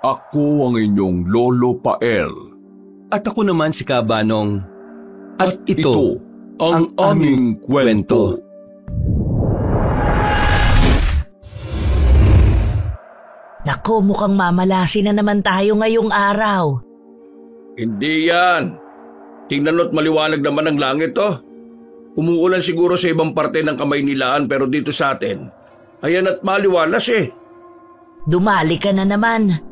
Ako ang inyong Lolo Pael. At ako naman si Kabanong. At ito ang aming kwento. Naku, mukhang mamalasin na naman tayo ngayong araw. Hindi yan. Tingnan mo't maliwanag naman ang langit, oh. Umuulan siguro sa ibang parte ng Kamaynilaan pero dito sa atin, ayan at maliwalas eh. Dumali ka na naman.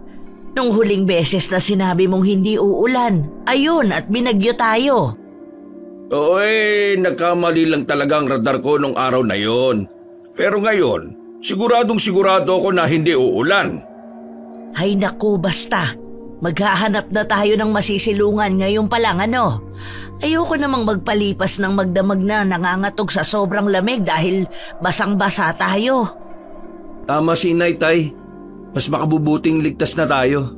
Nung huling beses na sinabi mong hindi uulan, ayun at binagyo tayo. Oo nagkamali lang talaga ang radar ko nung araw na yon. Pero ngayon, sigurado ako na hindi uulan. Ay naku, basta. Maghahanap na tayo ng masisilungan ngayon pa lang, ano? Ayoko namang magpalipas ng magdamag na nangangatog sa sobrang lamig dahil basang-basa tayo. Tama si Inay, Tay. Mas makabubuting ligtas na tayo.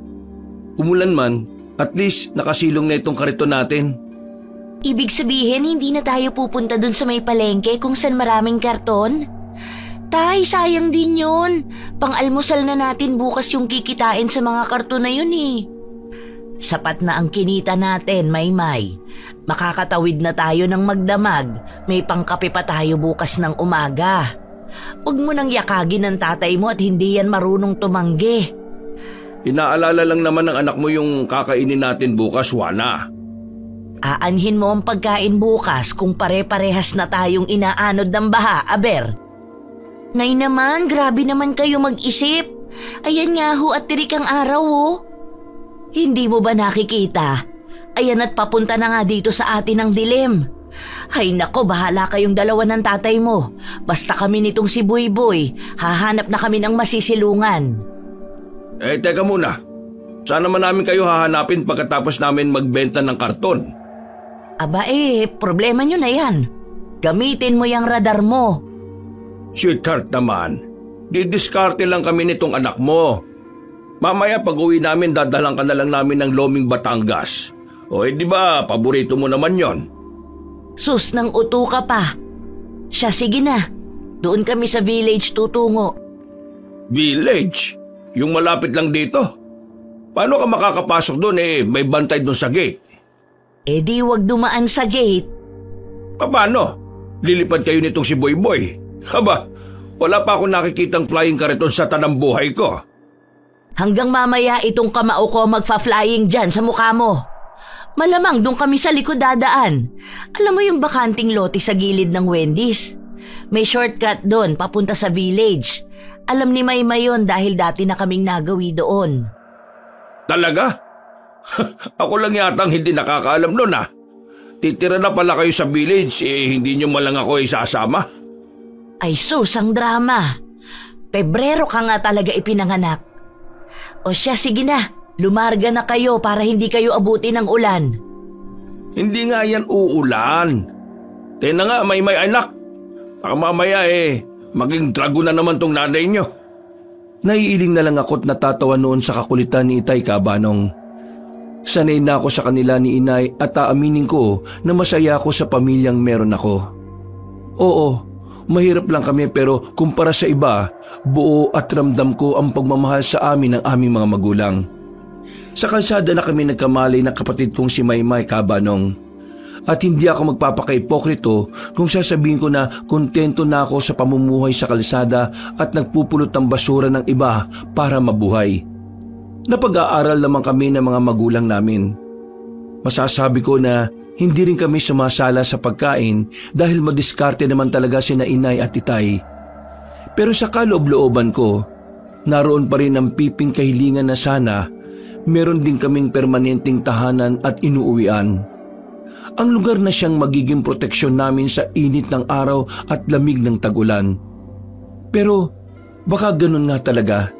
Umulan man, at least nakasilong na itong kariton natin. Ibig sabihin, hindi na tayo pupunta dun sa may palengke kung saan maraming karton? Tay, sayang din yun. Pang-almusal na natin bukas yung kikitain sa mga karton na yun eh. Sapat na ang kinita natin, Maymay. Makakatawid na tayo ng magdamag. May pangkape pa tayo bukas ng umaga. Huwag mo nang yakagin ng tatay mo at hindi yan marunong tumanggi. Inaalala lang naman ng anak mo yung kakainin natin bukas, Juana. Aanhin mo ang pagkain bukas kung pare-parehas na tayong inaanod ng baha, aber. Nay naman, grabe naman kayo mag-isip. Ayan nga ho at tirik ang araw ho. Hindi mo ba nakikita? Ayan at papunta na nga dito sa atin ang dilim. Ay nako, bahala kayong dalawa ng tatay mo. Basta kami nitong si Boy-Boy, hahanap na kami ng masisilungan. Teka muna. Saan naman namin kayo hahanapin pagkatapos namin magbenta ng karton? Aba problema nyo na yan. Gamitin mo yung radar mo. Sweetheart naman, didiskarte lang kami nitong anak mo. Mamaya pag uwi namin dadalang ka na lang namin ng Loming Batangas. O di ba, paborito mo naman yon. Sus, nang uto ka pa. Siya, sige na. Doon kami sa village tutungo. Village? Yung malapit lang dito? Paano ka makakapasok doon may bantay doon sa gate? Di wag dumaan sa gate. Paano? Lilipad kayo nitong si Boy-Boy? Haba, wala pa akong nakikitang flying kariton sa tanang buhay ko. Hanggang mamaya itong kamao ko magfa-flying dyan sa mukha mo. Malamang doon kami sa likod dadaan. Alam mo yung bakanting lote sa gilid ng Wendy's? May shortcut doon papunta sa village. Alam ni Maymay yun dahil dati na kaming nagawi doon. Talaga? Ako lang yatang hindi nakakaalam nun ah. Titira na pala kayo sa village hindi nyo malang ako isasama. Ay sus, ang drama. Pebrero ka nga talaga ipinanganak. O siya, sige na. Lumarga na kayo para hindi kayo abutin ng ulan. Hindi nga yan uulan. Tena nga, may anak. Baka mamaya maging drago na naman tong nanay nyo. Naiiling na lang ako't natatawa noon sa kakulitan ni Itay, Kabanong. Sanay na ako sa kanila ni Inay at aaminin ko na masaya ako sa pamilyang meron ako. Oo, mahirap lang kami pero kumpara sa iba, buo at ramdam ko ang pagmamahal sa amin ng aming mga magulang. Sa kalsada na kami nagkamali ng kapatid kong si Maymay, Kabanong. At hindi ako magpapaka-ipokrito kung sasabihin ko na kontento na ako sa pamumuhay sa kalsada at nagpupulot ng basura ng iba para mabuhay. Napag-aaral naman kami ng mga magulang namin. Masasabi ko na hindi rin kami sumasala sa pagkain dahil madiskarte naman talaga sina Inay at Itay. Pero sa kaloob-looban ko, naroon pa rin ang piping kahilingan na sana meron din kaming permanenteng tahanan at inuuwian. Ang lugar na siyang magiging proteksyon namin sa init ng araw at lamig ng tag-ulan. Pero baka ganun nga talaga.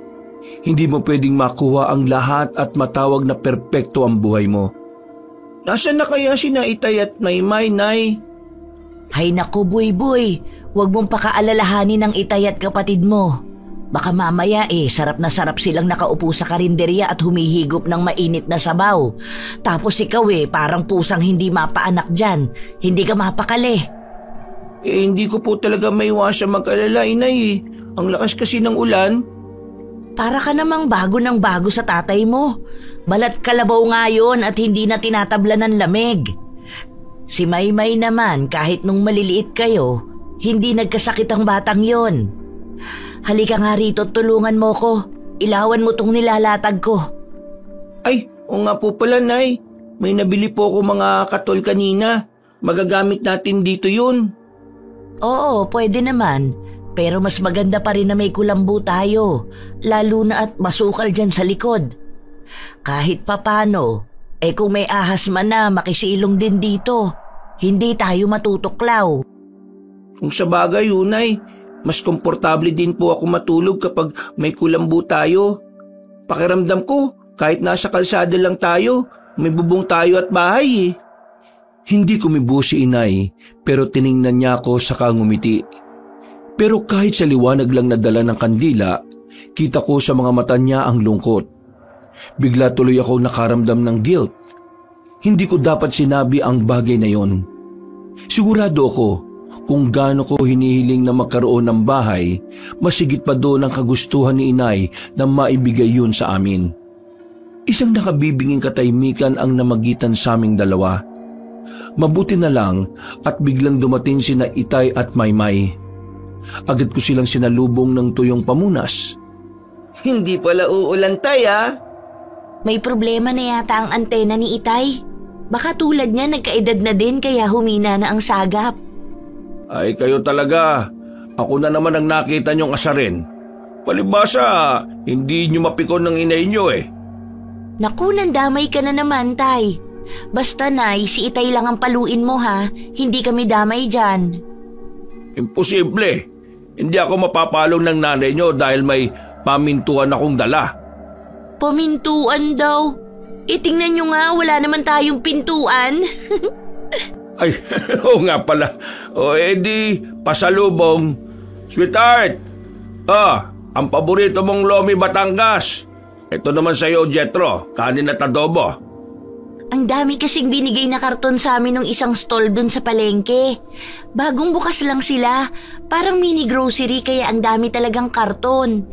Hindi mo pwedeng makuha ang lahat at matawag na perpekto ang buhay mo. Nasaan na kaya sina Itay at Maymay, Nay? Hay naku, Boy-Boy. Huwag mong pakaalalahanin ng Itay at kapatid mo. Baka mamaya sarap na sarap silang nakaupo sa karinderya at humihigop ng mainit na sabaw. Tapos ikaw parang pusang hindi mapaanak dyan. Hindi ka mapakali. Hindi ko po talaga maiwasang mag-alala, Inay. Ang lakas kasi ng ulan. Para ka namang bago ng bago sa tatay mo. Balat kalabaw nga yun at hindi na tinatabla ng lamig. Si Maymay naman kahit nung maliliit kayo, hindi nagkasakit ang batang yon. Halika nga rito, tulungan mo ko. Ilawan mo tong nilalatag ko. Ay, o nga po pala, Nay. May nabili po ako mga katol kanina. Magagamit natin dito yun. Oo, pwede naman. Pero mas maganda pa rin na may kulambu tayo. Lalo na at masukal dyan sa likod. Kahit papano, kung may ahas man na makisilong din dito, hindi tayo matutuklaw. Kung sa bagay, Nay, mas komportable din po ako matulog kapag may kulambu tayo. Pakiramdam ko, kahit nasa kalsada lang tayo, may bubong tayo at bahay eh. Hindi kumibo si Inay, pero tiningnan niya ako saka ngumiti. Pero kahit sa liwanag lang na dala ng kandila, kita ko sa mga mata niya ang lungkot. Bigla tuloy ako nakaramdam ng guilt. Hindi ko dapat sinabi ang bagay na yon. Sigurado ako kung gaano ko hinihiling na magkaroon ng bahay, masigit pa doon ang kagustuhan ni Inay na maibigay yun sa amin. Isang nakabibinging katahimikan ang namagitan sa aming dalawa. Mabuti na lang at biglang dumating sina Itay at Maymay. Agad ko silang sinalubong ng tuyong pamunas. Hindi pala uulan, Tay, ah. May problema na yata ang antena ni Itay. Baka tulad niya nagkaedad na din kaya humina na ang sagap. Ay kayo talaga. Ako na naman ang nakita niyong asarin. Palibasa, hindi niyo mapikon ng inay niyo eh. Naku, nandamay ka na naman, Tay. Basta, Nay, si Itay lang ang paluin mo ha. Hindi kami damay dyan. Imposible. Hindi ako mapapalong ng nanay niyo dahil may pamintuan akong dala. Pamintuan daw? Tingnan niyo nga, wala naman tayong pintuan. Ay, oo nga pala. O edi, pasalubong. Sweetheart! Ang paborito mong Lomi Batangas. Ito naman sa'yo, Jetro, kanin at adobo. Ang dami kasing binigay na karton sa amin ng isang stall dun sa palengke. Bagong bukas lang sila. Parang mini grocery kaya ang dami talagang karton.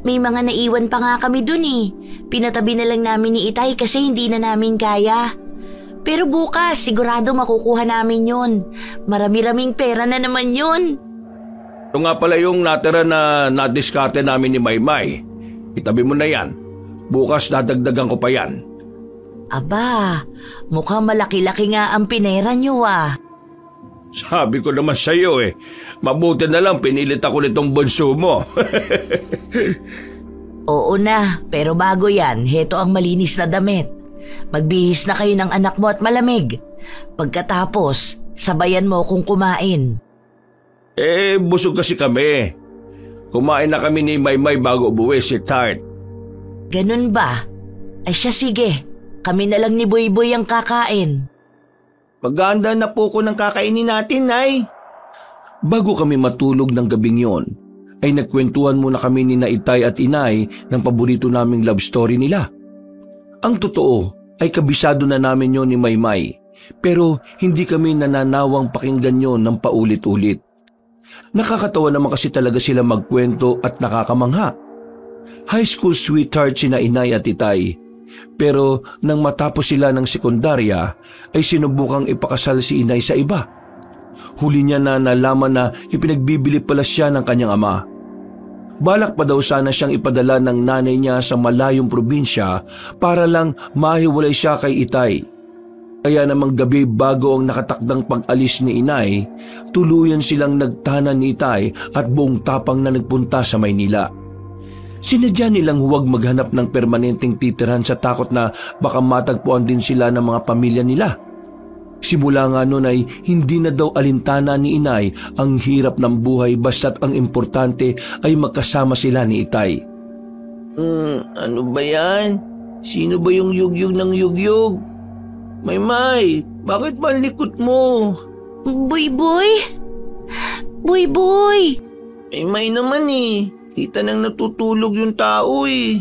May mga naiwan pa nga kami dun eh. Pinatabi na lang namin ni Itay kasi hindi na namin kaya. Pero bukas, sigurado makukuha namin yun. Marami-raming pera na naman yun. Ito nga pala yung natira na nadiskarte namin ni Maymay. Itabi mo na yan. Bukas dadagdagan ko pa yan. Aba, mukhang malaki-laki nga ang pinera niyo ah. Sabi ko naman sa'yo eh. Mabuti na lang pinilit ako nitong bunso mo. Oo na, pero bago yan, heto ang malinis na damit. Magbihis na kayo ng anak mo at malamig. Pagkatapos, sabayan mo kung kumain. Busog kasi kami. Kumain na kami ni Maymay bago ubuwi si Tart. Ganun ba? Ay siya sige, kami na lang ni Boyboy ang kakain. Maganda na po ko ng kakainin natin, Nay. Bago kami matulog ng gabing yon, ay nagkwentuhan muna kami ni Itay at Inay ng paborito naming love story nila. Ang totoo ay kabisado na namin yon ni Maymay, pero hindi kami nananawang pakinggan yon ng paulit-ulit. Nakakatawa naman kasi talaga sila magkwento at nakakamangha. High school sweetheart sina Inay at Itay, pero nang matapos sila ng sekundarya ay sinubukang ipakasal si Inay sa iba. Huli niya na nalaman na ipinagbibili pala siya ng kanyang ama. Balak pa daw sana siyang ipadala ng nanay niya sa malayong probinsya para lang mahiwalay siya kay Itay. Kaya namang gabi bago ang nakatakdang pag-alis ni Inay, tuluyan silang nagtanan ni Itay at buong tapang na nagpunta sa Maynila. Sinadya nilang huwag maghanap ng permanenteng titirahan sa takot na baka matagpuan din sila ng mga pamilya nila. Simula nga noon ay hindi na daw alintana ni Inay ang hirap ng buhay basta't ang importante ay magkasama sila ni Itay. Ano ba yan? Sino ba yung yugyug ng yugyug? Maymay, bakit ba ang likot mo? Boyboy? Boyboy! Maymay naman eh. Kita nang natutulog yung tao eh.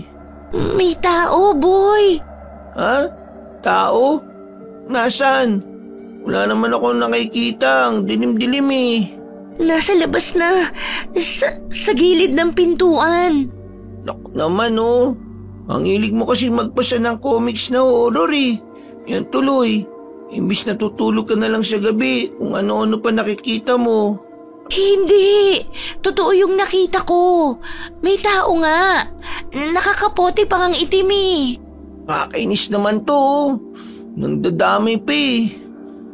May tao, boy! Ha? Tao? Nasaan? Wala naman ako nakikita. Ang dilim-dilim eh. Nasa labas na. Sa gilid ng pintuan. Naku naman oh. Ang hilig mo kasi magbasa ng comics na horror eh. Yan tuloy. Imbis na tutulog ka na lang sa gabi kung ano-ano pa nakikita mo. Hindi. Totoo yung nakita ko. May tao nga. Nakakapote pang ang itim eh. Kakainis naman to oh. Nandadamay pa eh.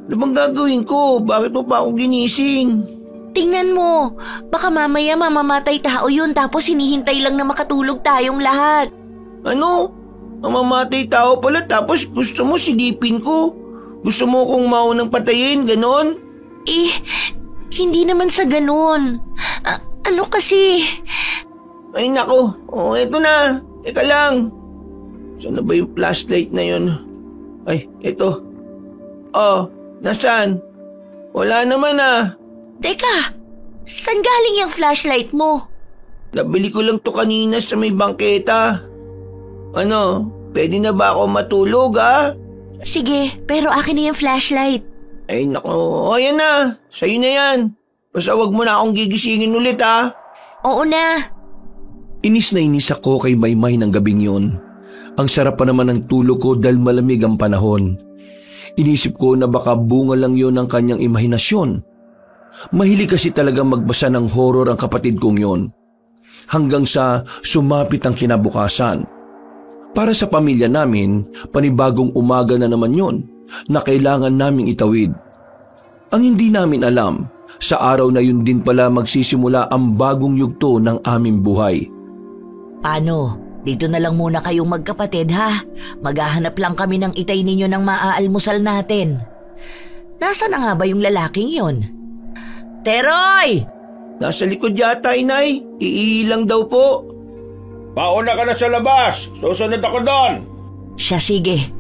Ano bang gagawin ko? Bakit mo pa ako ginising? Tingnan mo. Baka mamaya mamamatay tao yun tapos hinihintay lang na makatulog tayong lahat. Ano? Mamamatay tao pala tapos gusto mo silipin ko? Gusto mo kong maunang patayin, ganon? Eh, hindi naman sa ganon. Ano kasi? Ay nako, eto na. Teka lang. Saan na ba yung flashlight na yun? Ay, eto. Nasaan? Wala naman ah. Teka, saan galing yung flashlight mo? Nabili ko lang to kanina sa may bangketa. Ano, pwede na ba ako matulog ah? Sige, pero akin na yung flashlight. Ay nako, ayan na. Sa'yo na yan. Basta wag mo na akong gigisingin ulit ah. Oo na. Inis na inis ako kay Maymay ng gabing yun. Ang sarap pa naman ng tulog ko dahil malamig ang panahon. Inisip ko na baka bunga lang yun ng kanyang imahinasyon. Mahilig kasi talaga magbasa ng horror ang kapatid kong yun. Hanggang sa sumapit ang kinabukasan. Para sa pamilya namin, panibagong umaga na naman yun na kailangan naming itawid. Ang hindi namin alam, sa araw na yun din pala magsisimula ang bagong yugto ng aming buhay. Paano? Dito na lang muna kayong magkapatid ha. Maghahanap lang kami ng itay ninyo ng maaalmusal natin. Nasaan na nga ba yung lalaking yon? Teroy! Nasa likod yata, inay. Iilang daw po. Pauna ka na sa labas. Susunod ako doon. Siya sige.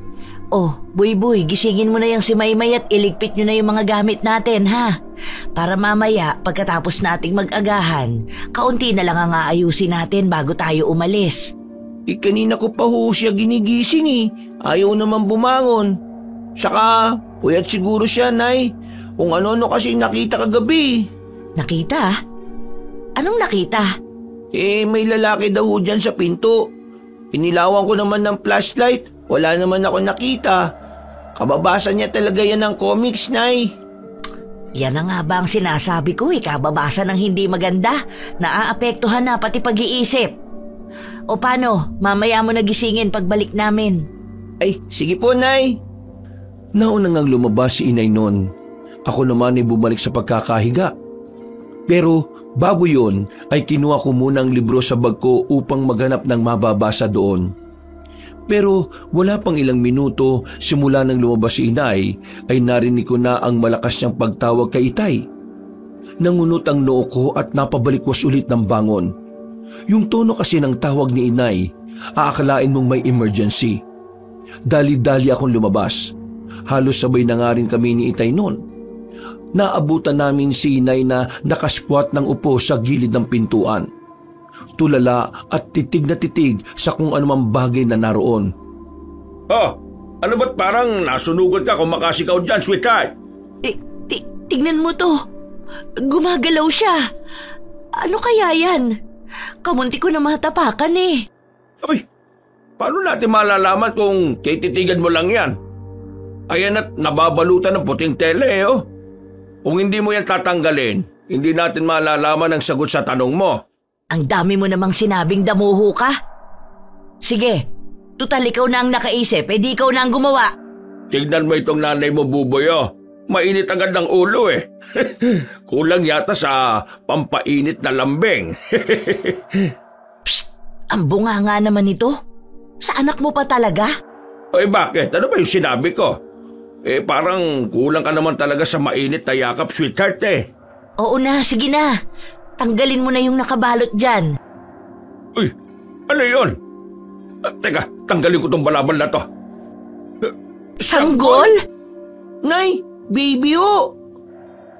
Oh, Buy-Buy, gisingin mo na yung si Maymay at iligpit nyo na yung mga gamit natin ha. Para mamaya, pagkatapos nating mag-agahan, kaunti na lang ang aayusin natin bago tayo umalis. Kanina ko pa ho siya ginigising eh. Ayaw naman bumangon. Saka, puyat siguro siya, nay. Kung ano-ano kasi nakita kagabi. Nakita? Anong nakita? May lalaki daw ho dyan sa pinto. Inilawan ko naman ng flashlight. Wala naman ako nakita. Kababasa niya talaga yan ng comics, nay. Yan na nga ba ang sinasabi ko kababasa ng hindi maganda. Naaapektuhan na pati pag-iisip. O paano, mamaya mo nagisingin pagbalik namin. Ay, sige po, nay. Nauna ngang lumabas si inay nun. Ako naman ay bumalik sa pagkakahiga. Pero bago yun ay kinuha ko muna ang libro sa bag ko upang maghanap ng mababasa doon. Pero wala pang ilang minuto simula nang lumabas si inay ay narinig ko na ang malakas niyang pagtawag kay Itay. Nangunot ang noo ko at napabalikwas ulit ng bangon. Yung tono kasi ng tawag ni inay, aakalain mong may emergency. Dali-dali akong lumabas. Halos sabay na nga rin kami ni Itay noon. Naabutan namin si inay na nakasquat ng upo sa gilid ng pintuan. Tulala at titig na titig sa kung anumang bagay na naroon. Ano ba't parang nasunugan ka kung makasikaw dyan, sweetheart? Tignan mo to. Gumagalaw siya. Ano kaya yan? Kamunti ko na matapakan eh. Abay, paano natin malalaman kung tititigan mo lang yan? Ayan at nababalutan ng puting tele oh. Kung hindi mo yan tatanggalin, hindi natin malalaman ang sagot sa tanong mo. Ang dami mo namang sinabing damuho ka. Sige, tutal ikaw na ang nakaisip, di ikaw na ang gumawa. Tignan mo itong nanay mo, Buboy oh. Mainit agad ng ulo eh. Kulang yata sa pampainit na lambing. Psst, ang bunga nga naman ito. Sa anak mo pa talaga? Oy, bakit? Ano ba yung sinabi ko? Parang kulang ka naman talaga sa mainit na yakap, sweetheart eh. Oo na, sige na. Tanggalin mo na yung nakabalot dyan. Uy, ano yun? Teka, tanggalin ko tong balabal na to. Sanggol? Nay, baby ho!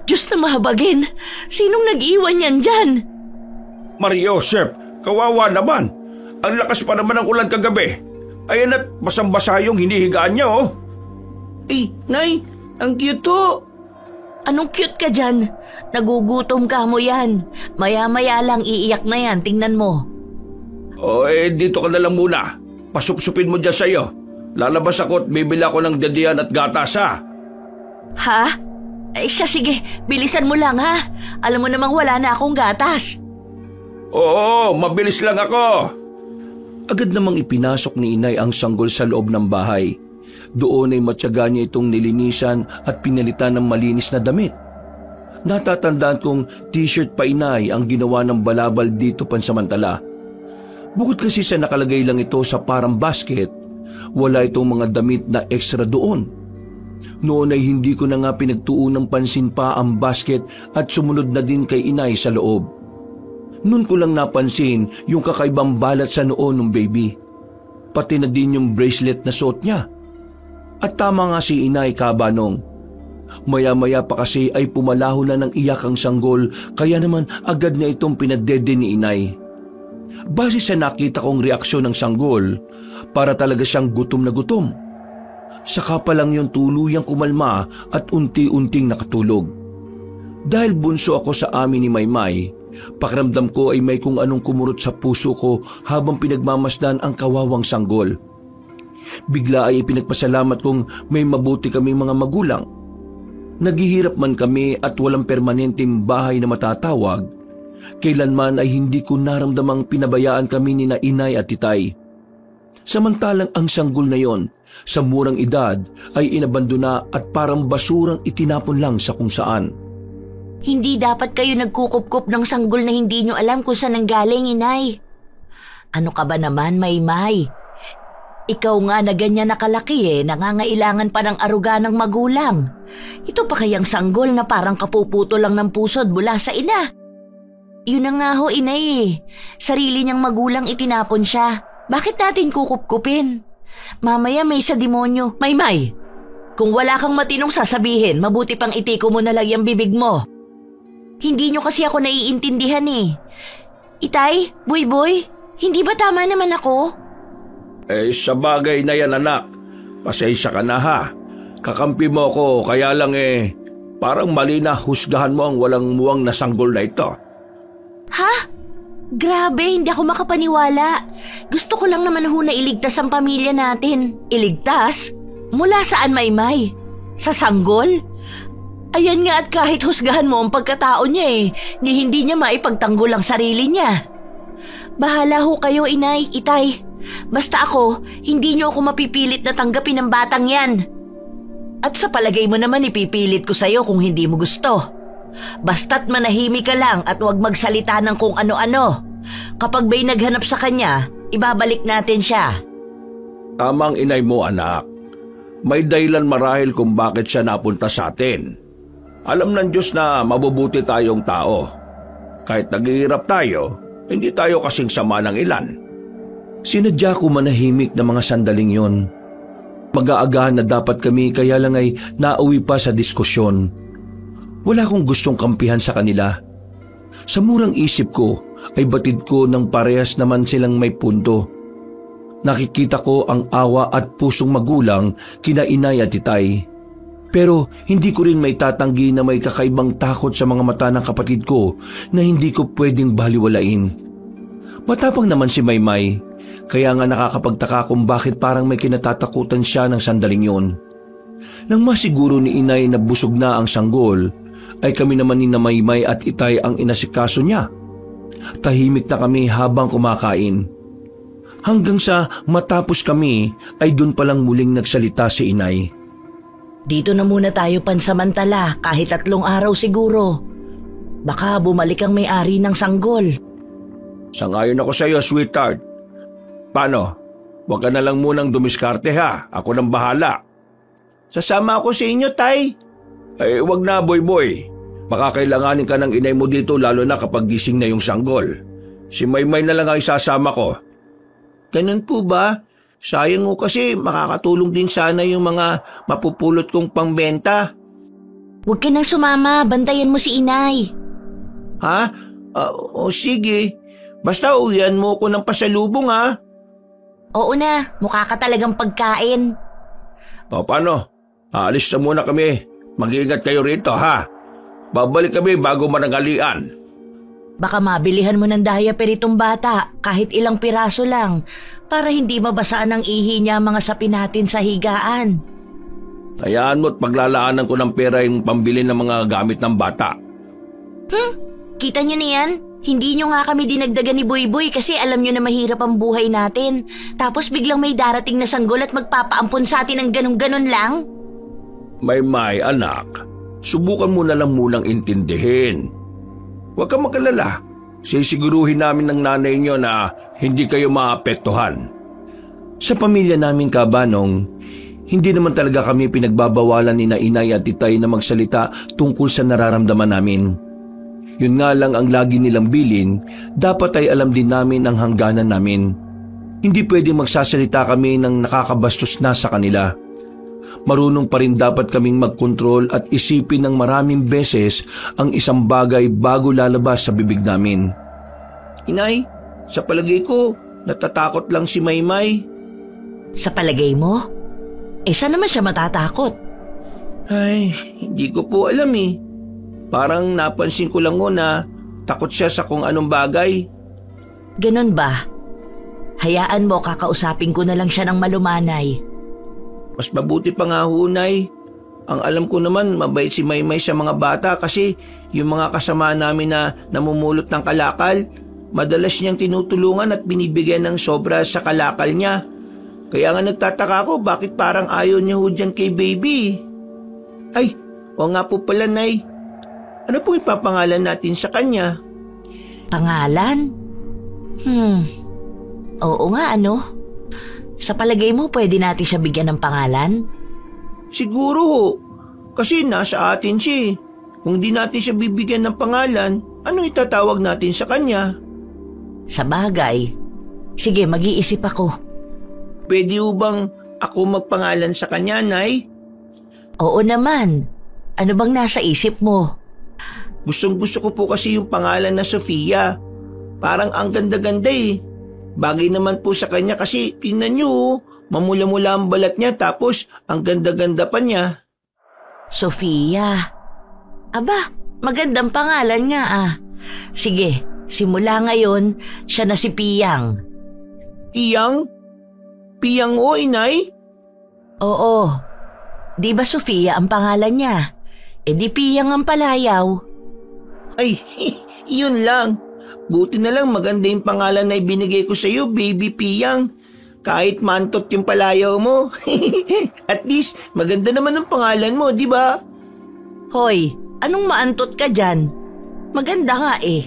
Diyos na mahabagin. Sinong nag-iwan yan dyan? Mario, Joseph, kawawa naman. Ang lakas pa naman ng ulan kagabi. Ayan at basang-basa yung hinihigaan niya oh. Nay, ang cute ho! Anong cute ka dyan? Nagugutom ka mo yan. Maya-maya lang iiyak na yan, tingnan mo. O dito ka na lang muna. Pasupsupin mo dyan sa'yo. Lalabas ako at bibili ako ng dadian at gatas, ha? Ha? Siya, sige, bilisan mo lang ha. Alam mo namang wala na akong gatas. Oo, mabilis lang ako. Agad namang ipinasok ni inay ang sanggol sa loob ng bahay. Doon ay matyaga niya itong nilinisan at pinalitan ng malinis na damit. Natatandaan kong t-shirt pa inay ang ginawa ng balabal dito pansamantala. Bukod kasi sa nakalagay lang ito sa parang basket, wala itong mga damit na extra doon. Noon ay hindi ko na nga pinagtuon ng pansin pa ang basket at sumunod na din kay inay sa loob. Noon ko lang napansin yung kakaibang balat sa noo ng baby. Pati na din yung bracelet na suot niya. At tama nga si inay Kabanong. Maya-maya pa kasi ay pumalaho na ng iyak ang sanggol kaya naman agad na itong pinagdede ni inay. Base sa nakita kong reaksyon ng sanggol, para talaga siyang gutom na gutom. Saka pa lang yung tuluyang kumalma at unti-unting nakatulog. Dahil bunso ako sa amin ni Maymay, pakiramdam ko ay may kung anong kumurot sa puso ko habang pinagmamasdan ang kawawang sanggol. Bigla ay ipinagpasalamat kong may mabuti kaming mga magulang. Naghihirap man kami at walang permanenteng bahay na matatawag, kailanman ay hindi ko naramdamang pinabayaan kami ni na inay at titay. Samantalang ang sanggol na yon, sa murang edad, ay inabandona at parang basurang itinapon lang sa kung saan. Hindi dapat kayo nagkukup-kup ng sanggol na hindi nyo alam kung saan nanggaling, inay. Ano ka ba naman, Maymay? Ikaw nga na ganyan nakalaki nangangailangan pa ng aruga ng magulang. Ito pa kayang sanggol na parang kapuputo lang ng pusod mula sa ina. Yun na nga ho, inay. Sarili niyang magulang itinapon siya. Bakit natin kukup-kupin? Mamaya may sa demonyo. Maymay, kung wala kang matinong sasabihin, mabuti pang itiko mo na lang yung bibig mo. Hindi nyo kasi ako naiintindihan Itay, Boy, hindi ba tama naman ako? Sa bagay na yan, anak. Pasensya ka na, ha? Kakampi mo ako, kaya lang parang mali na husgahan mo ang walang muwang na sanggol na ito. Ha? Grabe, hindi ako makapaniwala. Gusto ko lang naman na iligtas ang pamilya natin. Iligtas? Mula saan, Maymay? Sa sanggol? Ayan nga, at kahit husgahan mo ang pagkatao niya hindi niya maipagtanggol ang sarili niya. Bahala ho kayo, inay, itay. Basta ako, hindi niyo ako mapipilit na tanggapin ang batang yan. At sa palagay mo naman ipipilit ko sa'yo kung hindi mo gusto. Basta't manahimik ka lang at huwag magsalita ng kung ano-ano. Kapag may naghanap sa kanya, ibabalik natin siya. Tamang inay mo, anak. May dahilan marahil kung bakit siya napunta sa atin. Alam ng Diyos na mabubuti tayong tao. Kahit naghihirap tayo, hindi tayo kasing sama ng ilan. Sinadya ko manahimik na mga sandaling yon. Mag-aagahan na dapat kami kaya lang ay nauwi pa sa diskusyon. Wala akong gustong kampihan sa kanila. Sa murang isip ko ay batid ko ng parehas naman silang may punto. Nakikita ko ang awa at pusong magulang kina inay at titay. Pero hindi ko rin may tatanggi na may kakaibang takot sa mga mata ng kapatid ko na hindi ko pwedeng baliwalain. Matapang naman si Maymay, kaya nga nakakapagtaka kung bakit parang may kinatatakutan siya ng sandaling yon. Nang masiguro ni inay na busog na ang sanggol, ay kami naman ni Maymay at itay ang inasikaso niya. Tahimik na kami habang kumakain. Hanggang sa matapos kami ay dun palang muling nagsalita si inay. Dito na muna tayo pansamantala kahit 3 araw siguro. Baka bumalik ang may-ari ng sanggol. Sangayon ako sa iyo, sweetheart. Paano? Huwag ka na lang munang dumiskarte, ha? Ako nang bahala. Sasama ako sa inyo, tay. Wag na, boy. Baka kailanganin ka ng inay mo dito lalo na kapag gising na yung sanggol. Si Maymay na lang ang isasama ko. Ganun po ba? Sayang ko kasi makakatulong din sana yung mga mapupulot kong pangbenta. Huwag ka nang sumama, bantayan mo si inay. Ha? O sige. Basta uwian mo ko ng pasalubong, ha? Oo na, mukha ka talagang pagkain. Paano? Aalis na muna kami. Mag-iingat kayo rito, ha? Babalik kami bago manangalian. Baka mabilihan mo ng diaper itong bata kahit ilang piraso lang para hindi mabasaan ng ihi niya ang mga sapin natin sa higaan. Hayaan mo't paglalaanan ko ng pera yung pambili ng mga gamit ng bata. Kita niyo na yan? Hindi niyo nga kami dinagdagan ni Boy kasi alam niyo na mahirap ang buhay natin. Tapos biglang may darating na sanggol at magpapaampon sa atin ng ganun-ganon lang? Maymay, anak, subukan mo na lang munang intindihin. Huwag kang magalala. Sisiguruhin namin ng nanay niyo na hindi kayo maapektuhan. Sa pamilya namin, Kabanong, hindi naman talaga kami pinagbabawalan ni na inay at itay na magsalita tungkol sa nararamdaman namin. Yun nga lang ang lagi nilang bilin, dapat ay alam din namin ang hangganan namin. Hindi pwedeng magsasalita kami ng nakakabastos na sa kanila. Marunong pa rin dapat kaming magkontrol at isipin ng maraming beses ang isang bagay bago lalabas sa bibig namin. Inay, sa palagay ko, natatakot lang si Maymay. Sa palagay mo? Saan naman siya matatakot? Ay, hindi ko po alam eh. Parang napansin ko lang na takot siya sa kung anong bagay. Ganon ba? Hayaan mo, kakausapin ko na lang siya ng malumanay. Mas mabuti pa nga Nay. Ang alam ko naman, mabait si Maymay sa mga bata kasi yung mga kasama namin na namumulot ng kalakal, madalas niyang tinutulungan at binibigyan ng sobra sa kalakal niya. Kaya nga nagtataka ako bakit parang ayaw niya ho dyan kay baby. Ay, o nga po pala Nay. Ano po ipapangalan natin sa kanya? Pangalan? Oo nga ano? Sa palagay mo pwede natin siya bigyan ng pangalan? Siguro ho. Kasi nasa atin siya eh. Kung di natin siya bibigyan ng pangalan, ano itatawag natin sa kanya? Sa bagay. Sige, mag-iisip ako. Pwede ho bang ako magpangalan sa kanya, Nay? Oo naman. Ano bang nasa isip mo? Gustong-gusto ko po kasi yung pangalan na Sofia. Parang ang ganda-ganda eh. Bagay naman po sa kanya kasi tingnan niyo, mamula-mula ang balat niya tapos ang ganda-ganda pa niya. Sofia. Aba, magandang pangalan nga ah. Sige, simula ngayon, siya na si Piyang. Piyang? Piyang o, Inay? Oo. Di ba Sofia ang pangalan niya? Di Piyang ang palayaw. Ay, yun lang. Buti na lang maganda yung pangalan na ibinigay ko sa iyo, Baby Piyang. Kahit mantot yung palayaw mo. At least, maganda naman ang pangalan mo, di ba? Hoy, anong maantot ka dyan? Maganda nga eh.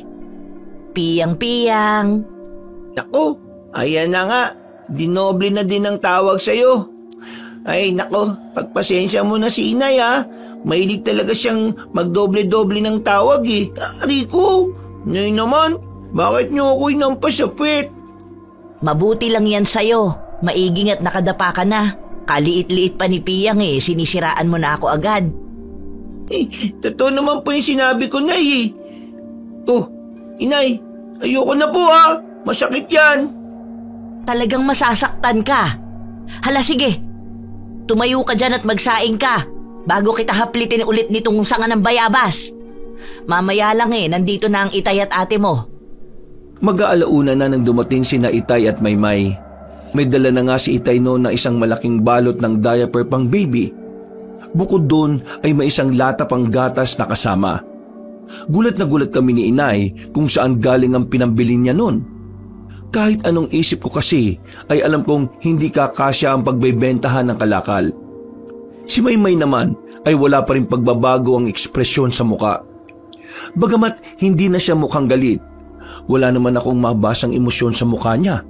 Piyang-piyang. Nako, ayan na nga. Dinoble na din ang tawag sa iyo. Ay, nako, pagpasensya mo na si Inay ha. Mahilig talaga siyang magdoble-doble ng tawag eh. Rico, Nay naman, bakit niyo ako inampasapit? Mabuti lang yan sa'yo. Maiging at nakadapa ka na. Kaliit-liit pa ni Piyang eh, sinisiraan mo na ako agad. Totoo naman po yung sinabi ko, Nay eh. Oh, Inay, ayoko na po ha. Masakit yan. Talagang masasaktan ka. Hala sige, tumayo ka dyan at magsaing ka bago kita haplitin ulit nitong sanga ng bayabas. Mamaya lang eh, nandito na ang itay at ate mo. Mag-aalauna na nang dumating sina Itay at Maymay. May dala na nga si Itay noon na isang malaking balot ng diaper pang baby. Bukod doon ay may isang lata pang gatas na kasama. Gulat na gulat kami ni Inay kung saan galing ang pinambili niya noon. Kahit anong isip ko kasi ay alam kong hindi kakasya ang pagbebentahan ng kalakal. Si Maymay naman ay wala pa rin pagbabago ang ekspresyon sa muka. Bagamat hindi na siya mukhang galit, wala naman akong mabasang emosyon sa mukha niya.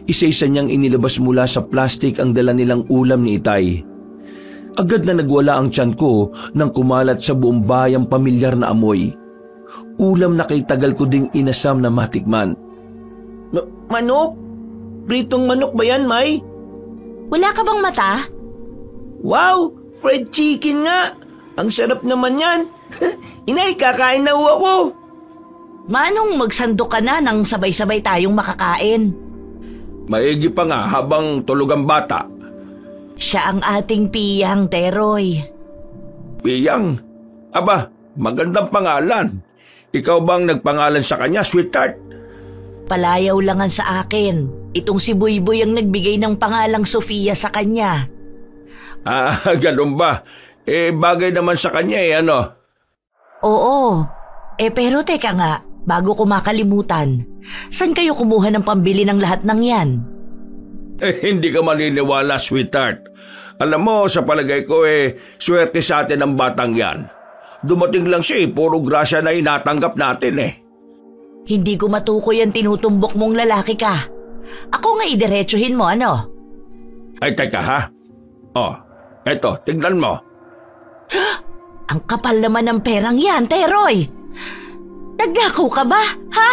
Isa-isa niyang inilabas mula sa plastik ang dala nilang ulam ni Itay. Agad na nagwala ang tiyan ko nang kumalat sa buong bayang pamilyar na amoy. Ulam na kay tagal ko ding inasam na matikman. Manok? Pritong manok ba yan, May? Wala ka bang mata? Wow! Fried chicken nga! Ang sarap naman yan! Inay, kakain na ako! Manong magsandok ka na nang sabay-sabay tayong makakain. Maigi pa nga habang tulog ang bata. Siya ang ating Piyang, Teroy. Piyang? Aba, magandang pangalan. ikaw bang nagpangalan sa kanya, sweetheart? Palayaw langan sa akin. Itong si Buyboy ang nagbigay ng pangalang Sofia sa kanya. Ganun ba? Bagay naman sa kanya ano? Oo. Pero teka nga, bago ko makalimutan, saan kayo kumuha ng pambili ng lahat ng yan? Hindi ka maniniwala, sweetheart. Alam mo, sa palagay ko swerte sa atin ang batang yan. Dumating lang siya puro grasya na inatanggap natin Hindi ko matukoy ang tinutumbok mong lalaki ka. Ako nga idiretsuhin mo, ano? Ay, teka ha? Eto, tignan mo. Ang kapal naman ng perang yan, Teroy! Nagnakaw ka ba, ha?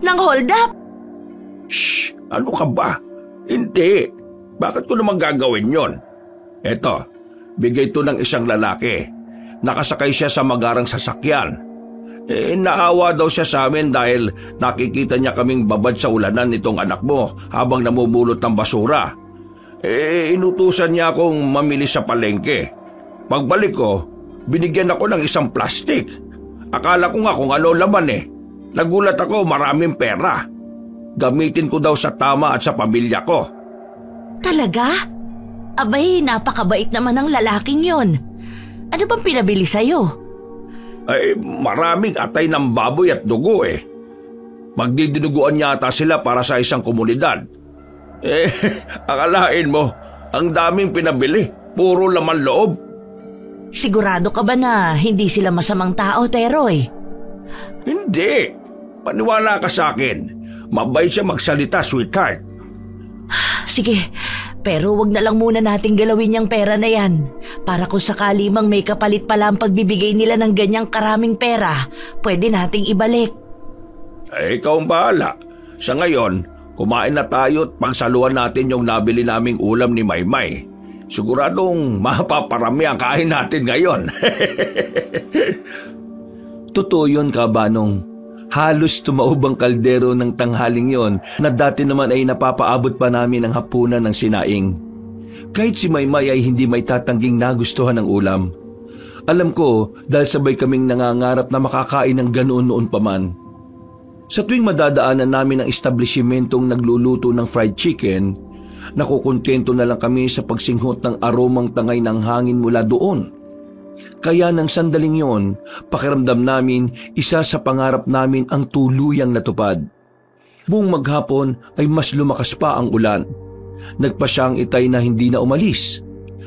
Nang hold up? Shh! Ano ka ba? Hindi. Bakit ko naman gagawin yon? Eto, bigay to ng isang lalaki. Nakasakay siya sa magarang sasakyan. Naawa daw siya sa amin dahil nakikita niya kaming babad sa ulanan nitong anak mo habang namumulot ng basura. Inutusan niya akong mamili sa palengke. Pagbalik ko, binigyan ako ng isang plastic. Akala ko nga kung ano laman Nagulat ako, maraming pera. Gamitin ko daw sa tama at sa pamilya ko. Talaga? Abay, napakabait naman ng lalaking yon. Ano bang pinabili sa'yo? Maraming atay ng baboy at dugo Magdidinuguan yata sila para sa isang komunidad. Akalain mo, ang daming pinabili, puro laman loob. Sigurado ka ba na hindi sila masamang tao, Teroy? Hindi. Paniwala ka sa akin. Mabait siya magsalita, sweetheart. Sige, pero wag na lang muna nating galawin yung pera na yan. Para kung sakali mang may kapalit pala ang pagbibigay nila ng ganyang karaming pera, pwede nating ibalik. Ikaw ang bahala. Sa ngayon, kumain na tayo at pagsaluhan natin yung nabili naming ulam ni Maymay. Siguradong mapaparami ang kain natin ngayon. Totoo yun, Kabanong. Halos tumaob ang kaldero ng tanghaling yon na dati naman ay napapaabot pa namin ang hapunan ng sinaing. Kahit si Maymay ay hindi may tatangging nagustuhan ng ulam. Alam ko dahil sabay kaming nangangarap na makakain ng ganoon noon pa man. Sa tuwing madadaanan namin ang establishmentong nagluluto ng fried chicken, nakukontento na lang kami sa pagsinghot ng aromang tangay ng hangin mula doon. Kaya nang sandaling yon, pakiramdam namin isa sa pangarap namin ang tuluyang natupad. Buong maghapon ay mas lumakas pa ang ulan. Nagpasya ang Itay na hindi na umalis.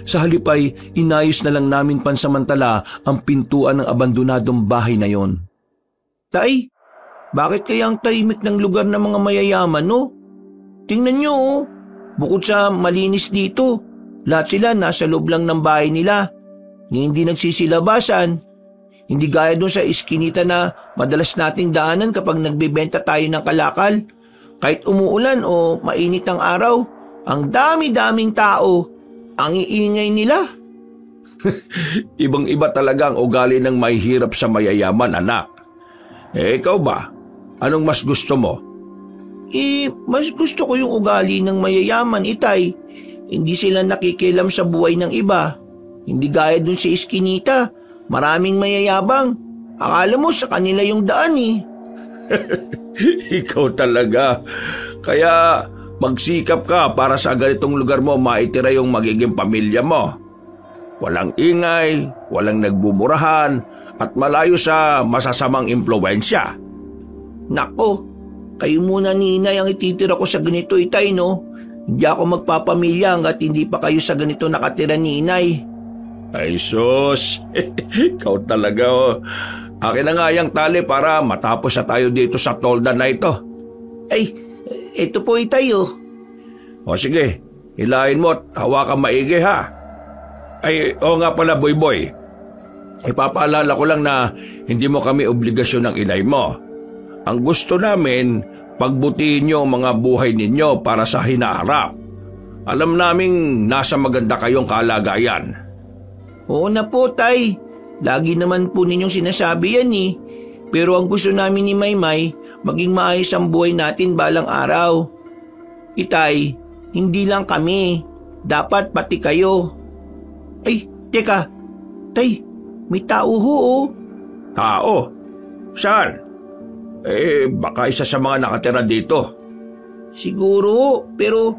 Sa halip ay inayos na lang namin pansamantala ang pintuan ng abandonadong bahay na yon. Tay, bakit kaya ang tahimik ng lugar ng mga mayayaman, no? Tingnan nyo, bukod sa malinis dito, lahat sila nasa loob lang ng bahay nila. Hindi nagsisilabasan. Hindi gaya doon sa iskinita na madalas nating daanan kapag nagbebenta tayo ng kalakal. Kahit umuulan o mainit ang araw, ang dami-daming tao, ang iingay nila. Ibang-iba talaga ang ugali ng mahihirap sa mayayaman, anak. Ikaw ba? Anong mas gusto mo? Mas gusto ko yung ugali ng mayayaman, Itay. Hindi sila nakikialam sa buhay ng iba. Hindi gaya dun sa iskinita, maraming mayayabang. Akala mo sa kanila yung daan Ikaw talaga. Kaya magsikap ka para sa ganitong lugar mo maitira yung magiging pamilya mo. Walang ingay, walang nagbuburahan, at malayo sa masasamang impluwensya. Nako, kayo muna ni Inay ang ititira ko sa ganito, Itay, no? Hindi ako magpapamilya hanggat hindi pa kayo sa ganito nakatira ni Inay. Ay sus, ikaw talaga Akin na nga yung tali para matapos na tayo dito sa tolda na ito. Ay, ito po Itay O sige, hilahin mo at hawakan maigi ha. Ay, nga pala Boy. Ipapaalala ko lang na hindi mo kami obligasyon ng inay mo. Ang gusto namin, pagbutihin niyo ang mga buhay ninyo para sa hinaharap. Alam naming nasa maganda kayong kalagayan. Oo na po, Tay. Lagi naman po ninyong sinasabi yan Pero ang gusto namin ni Maymay, maging maayos ang buhay natin balang araw. Itay, hindi lang kami. Dapat pati kayo. Ay, teka. Tay, may tao ho. Tao? Saan? Baka isa sa mga nakatira dito. Siguro, pero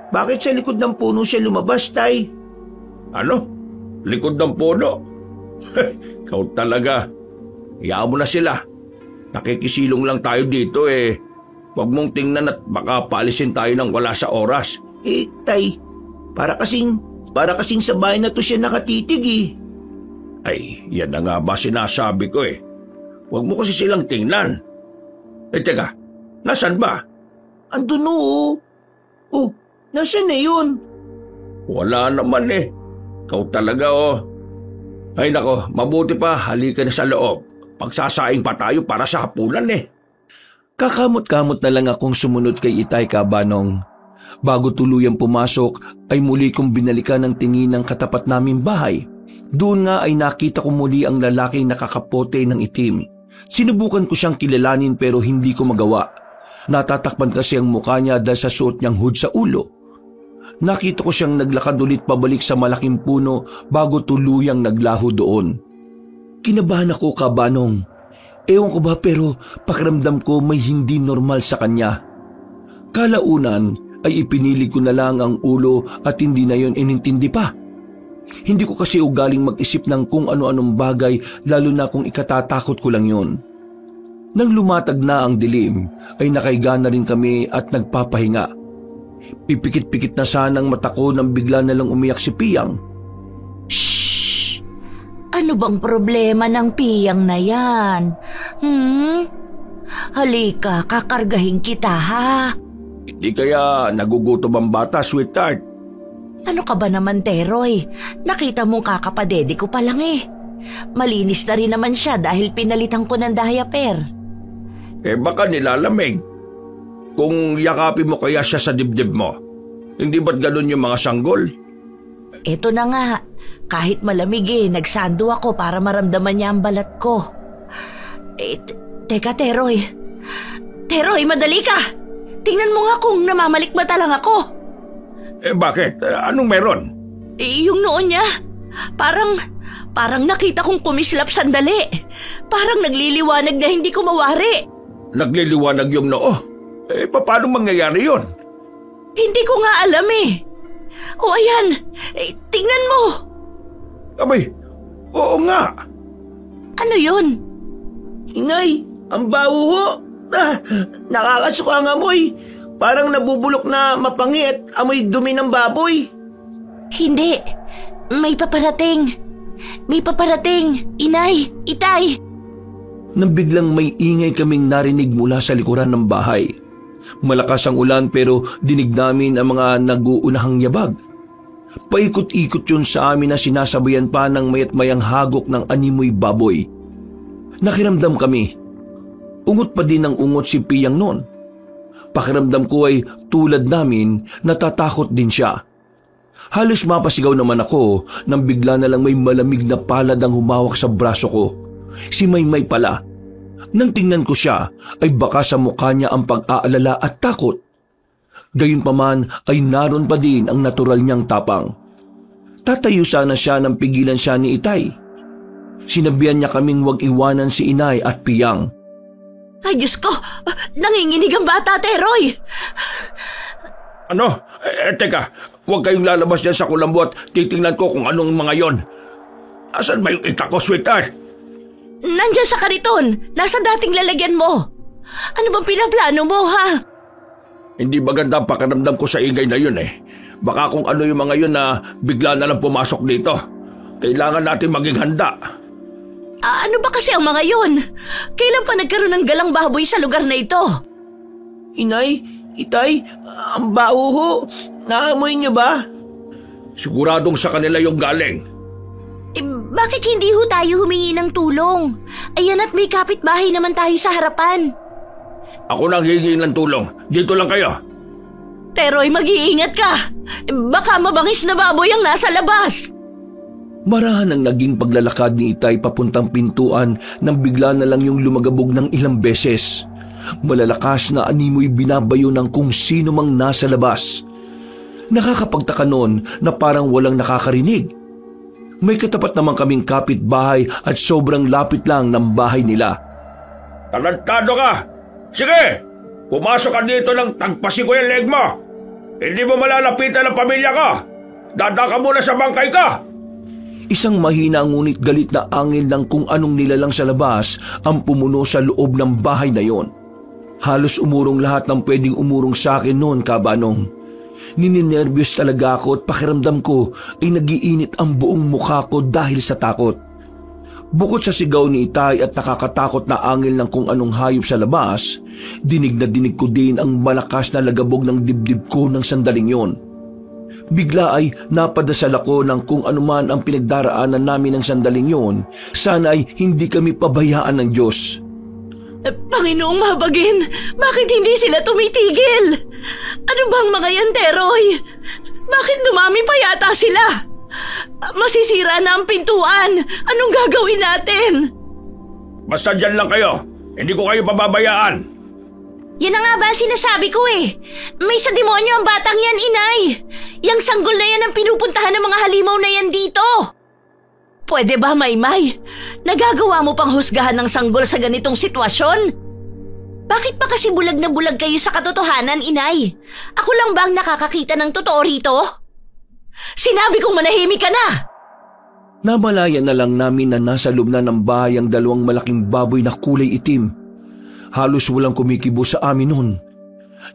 bakit sa likod ng puno siya lumabas, Tay? Ano? Likod ng puno? Ikaw talaga. Hayaan mo na sila. Nakikisilong lang tayo dito eh. Huwag mong tingnan at baka palisin tayo ng wala sa oras. Tay, para kasing sa bahay na to siya nakatitig eh. Ay, yan na nga ba sinasabi ko eh. Huwag mo kasi silang tingnan. Teka, nasan ba? Andun oo. Oh, nasan na yun? Wala naman eh. Ikaw talaga oh. Ay nako, mabuti pa halika na sa loob. Pagsasaing pa tayo para sa hapunan eh. Kakamot-kamot na lang akong sumunod kay Itay Kabanong. Bago tuluyang pumasok ay muli kong binalikan ng tingin ng katapat naming bahay. Doon nga ay nakita ko muli ang lalaking nakakapote ng itim. Sinubukan ko siyang kilalanin pero hindi ko magawa. Natatakpan kasi ang mukha niya dahil sa suot niyang hood sa ulo. Nakita ko siyang naglakad ulit pabalik sa malaking puno bago tuluyang naglaho doon. Kinabahan ako, Kabanong. Ewan ko ba pero pakiramdam ko may hindi normal sa kanya. Kalaunan ay ipinilig ko na lang ang ulo at hindi na yon inintindi pa. Hindi ko kasi ugaling mag-isip ng kung ano-anong bagay lalo na kung ikatatakot ko lang yon. Nang lumatag na ang dilim ay nakaiga na rin kami at nagpapahinga. Pipikit-pikit na sanang mata ko nang bigla na lang umiyak si Piyang. Shhh! Ano bang problema ng Piyang na yan? Halika, kakargahin kita ha. Hindi kaya nagugutom ang bata, sweetheart? Ano ka ba naman, Teroy? Nakita mong kakapadede ko pa lang eh. Malinis na rin naman siya dahil pinalitan ko ng diaper. Baka nilalamig. Kung yakapin mo kaya siya sa dibdib mo, hindi ba't ganun yung mga sanggol? Eto na nga, kahit malamig nagsando ako para maramdaman niya ang balat ko. Teka, Teroy. Teroy, madali ka! Tingnan mo nga kung namamalikmata lang ako. Bakit? Anong meron? Yung noo niya, parang nakita kong kumislap sandali. Parang nagliliwanag na hindi ko mawari. Nagliliwanag yung noo? Paano mangyayari yun? Hindi ko nga alam eh. O ayan, tingnan mo. Abay, oo nga. Ano yun? Inay, ang baho ho. Nakakasuka ang amoy. Parang nabubulok na mapangi at amoy dumi ng baboy. Hindi, may paparating. May paparating, Inay, Itay. Nang biglang may ingay kaming narinig mula sa likuran ng bahay. Malakas ang ulan pero dinig namin ang mga nag-uunahang yabag. Paikot-ikot yun sa amin na sinasabayan pa ng mayat-mayang hagok ng animoy baboy. Nakiramdam kami. Ungot pa din ng ungot si Piyang noon. Pakiramdam ko ay tulad namin natatakot din siya. Halos mapasigaw naman ako nang bigla na lang may malamig na palad ang humawak sa braso ko. Si Maymay pala. Nang tingnan ko siya ay baka sa mukha niya ang pag-aalala at takot. Gayunpaman ay naroon pa din ang natural niyang tapang. Tatayo sana siya nang pigilan siya ni Itay. Sinabihan niya kaming huwag iwanan si Inay at Piyang. Ay, Diyos ko! Nanginginig ang bata, Teroy! Ano? Teka, huwag kayong lalabas dyan sa kulambo at titingnan ko kung anong mga yon. Asan ba yung ita ko, sweetheart? Nandyan sa kariton. Nasa dating lalagyan mo. Ano bang pinaplano mo, ha? Hindi ba ganda ang pakiramdam ko sa ingay na yun eh. Baka kung ano yung mga yun na bigla na lang pumasok dito. Kailangan natin maging handa. Ano ba kasi ang mga yun? Kailan pa nagkaroon ng galang baboy sa lugar na ito? Inay, Itay, ang baho ho. Naamoy niyo ba? Siguradong sa kanila yung galing. Bakit hindi ho tayo humingi ng tulong? Ayan at may kapitbahay naman tayo sa harapan. Ako nang hihingi ng tulong. Dito lang kayo. Teroy, mag-iingat ka. Baka mabangis na baboy ang nasa labas. Marahan ang naging paglalakad ni Itay papuntang pintuan nang bigla na lang yung lumagabog ng ilang beses. Malalakas na animoy binabayo ng kung sino mang nasa labas. Nakakapagtaka noon na parang walang nakakarinig. May katapat naman kaming kapitbahay at sobrang lapit lang ng bahay nila. Tarantado ka! Sige! Pumasok ka dito ng tagpasin ko yung leg mo! Hindi mo malalapitan ang pamilya ko! Dada ka muna sa bangkay ka! Isang mahina ngunit galit na angin ng kung anong nilalang sa labas ang pumuno sa loob ng bahay na yon. Halos umurong lahat ng pwedeng umurong sa akin noon, Kabanong. Nininervyos talaga ako at pakiramdam ko ay nagiinit ang buong mukha ko dahil sa takot. Bukod sa sigaw ni Itay at nakakatakot na angil ng kung anong hayop sa labas, dinig na dinig ko din ang malakas na lagabog ng dibdib ko ng sandaling yon. Bigla ay napadasal ako ng kung anuman ang pinagdaraanan namin ng sandaling yon, sana ay hindi kami pabayaan ng Diyos. Panginoong Mabagin, bakit hindi sila tumitigil? Ano bang mga yan, Teroy? Bakit dumami pa yata sila? Masisira na ang pintuan. Anong gagawin natin? Basta dyan lang kayo. Hindi ko kayo pababayaan. Yan na nga ba sinasabi ko eh. May sa demonyo ang batang yan, inay. Yang sanggol na yan ang pinupuntahan ng mga halimaw na yan dito. Pwede ba, Maymay? Nagagawa mo pang husgahan ng sanggol sa ganitong sitwasyon? Bakit pa kasi bulag na bulag kayo sa katotohanan, inay? Ako lang ba ang nakakakita ng totoo rito? Sinabi kong manahimik ka na! Namalayan na lang namin na nasa loob na ng bahay ang dalawang malaking baboy na kulay itim. Halos walang kumikibo sa amin noon.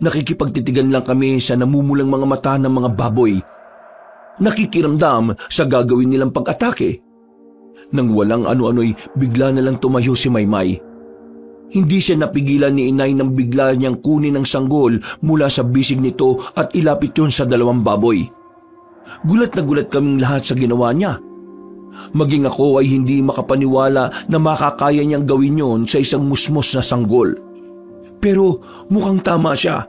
Nakikipagtitigan lang kami sa namumulang mga mata ng mga baboy. Nakikiramdam sa gagawin nilang pag-atake. Nang walang ano-ano'y bigla na lang tumayo si Maymay. Hindi siya napigilan ni Inay nang bigla niyang kunin ang sanggol mula sa bisig nito at ilapit yun sa dalawang baboy. Gulat na gulat kaming lahat sa ginawa niya. Maging ako ay hindi makapaniwala na makakaya niyang gawin yon sa isang musmos na sanggol. Pero mukhang tama siya.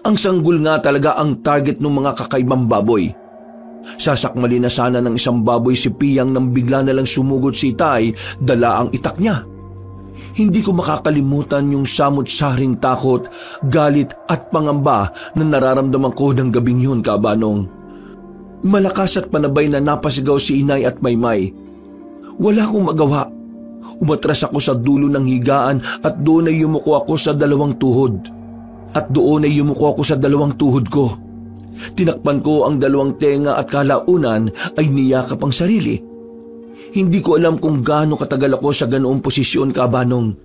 Ang sanggol nga talaga ang target ng mga kakaibang baboy. Sasakmali na sana ng isang baboy si Piyang nang bigla na lang sumugod si Itay, dala ang itak niya. Hindi ko makakalimutan yung samot-saring takot, galit at pangamba na nararamdaman ko ng gabing yun, Kabanong. Malakas at panabay na napasigaw si Inay at Maymay. Wala akong magawa. Umatras ako sa dulo ng higaan at doon ay yumuko ako sa dalawang tuhod. Ko. Tinakpan ko ang dalawang tenga at kalaunan ay niyakap ang sarili. Hindi ko alam kung gaano katagal ako sa ganoong posisyon, Kabanong.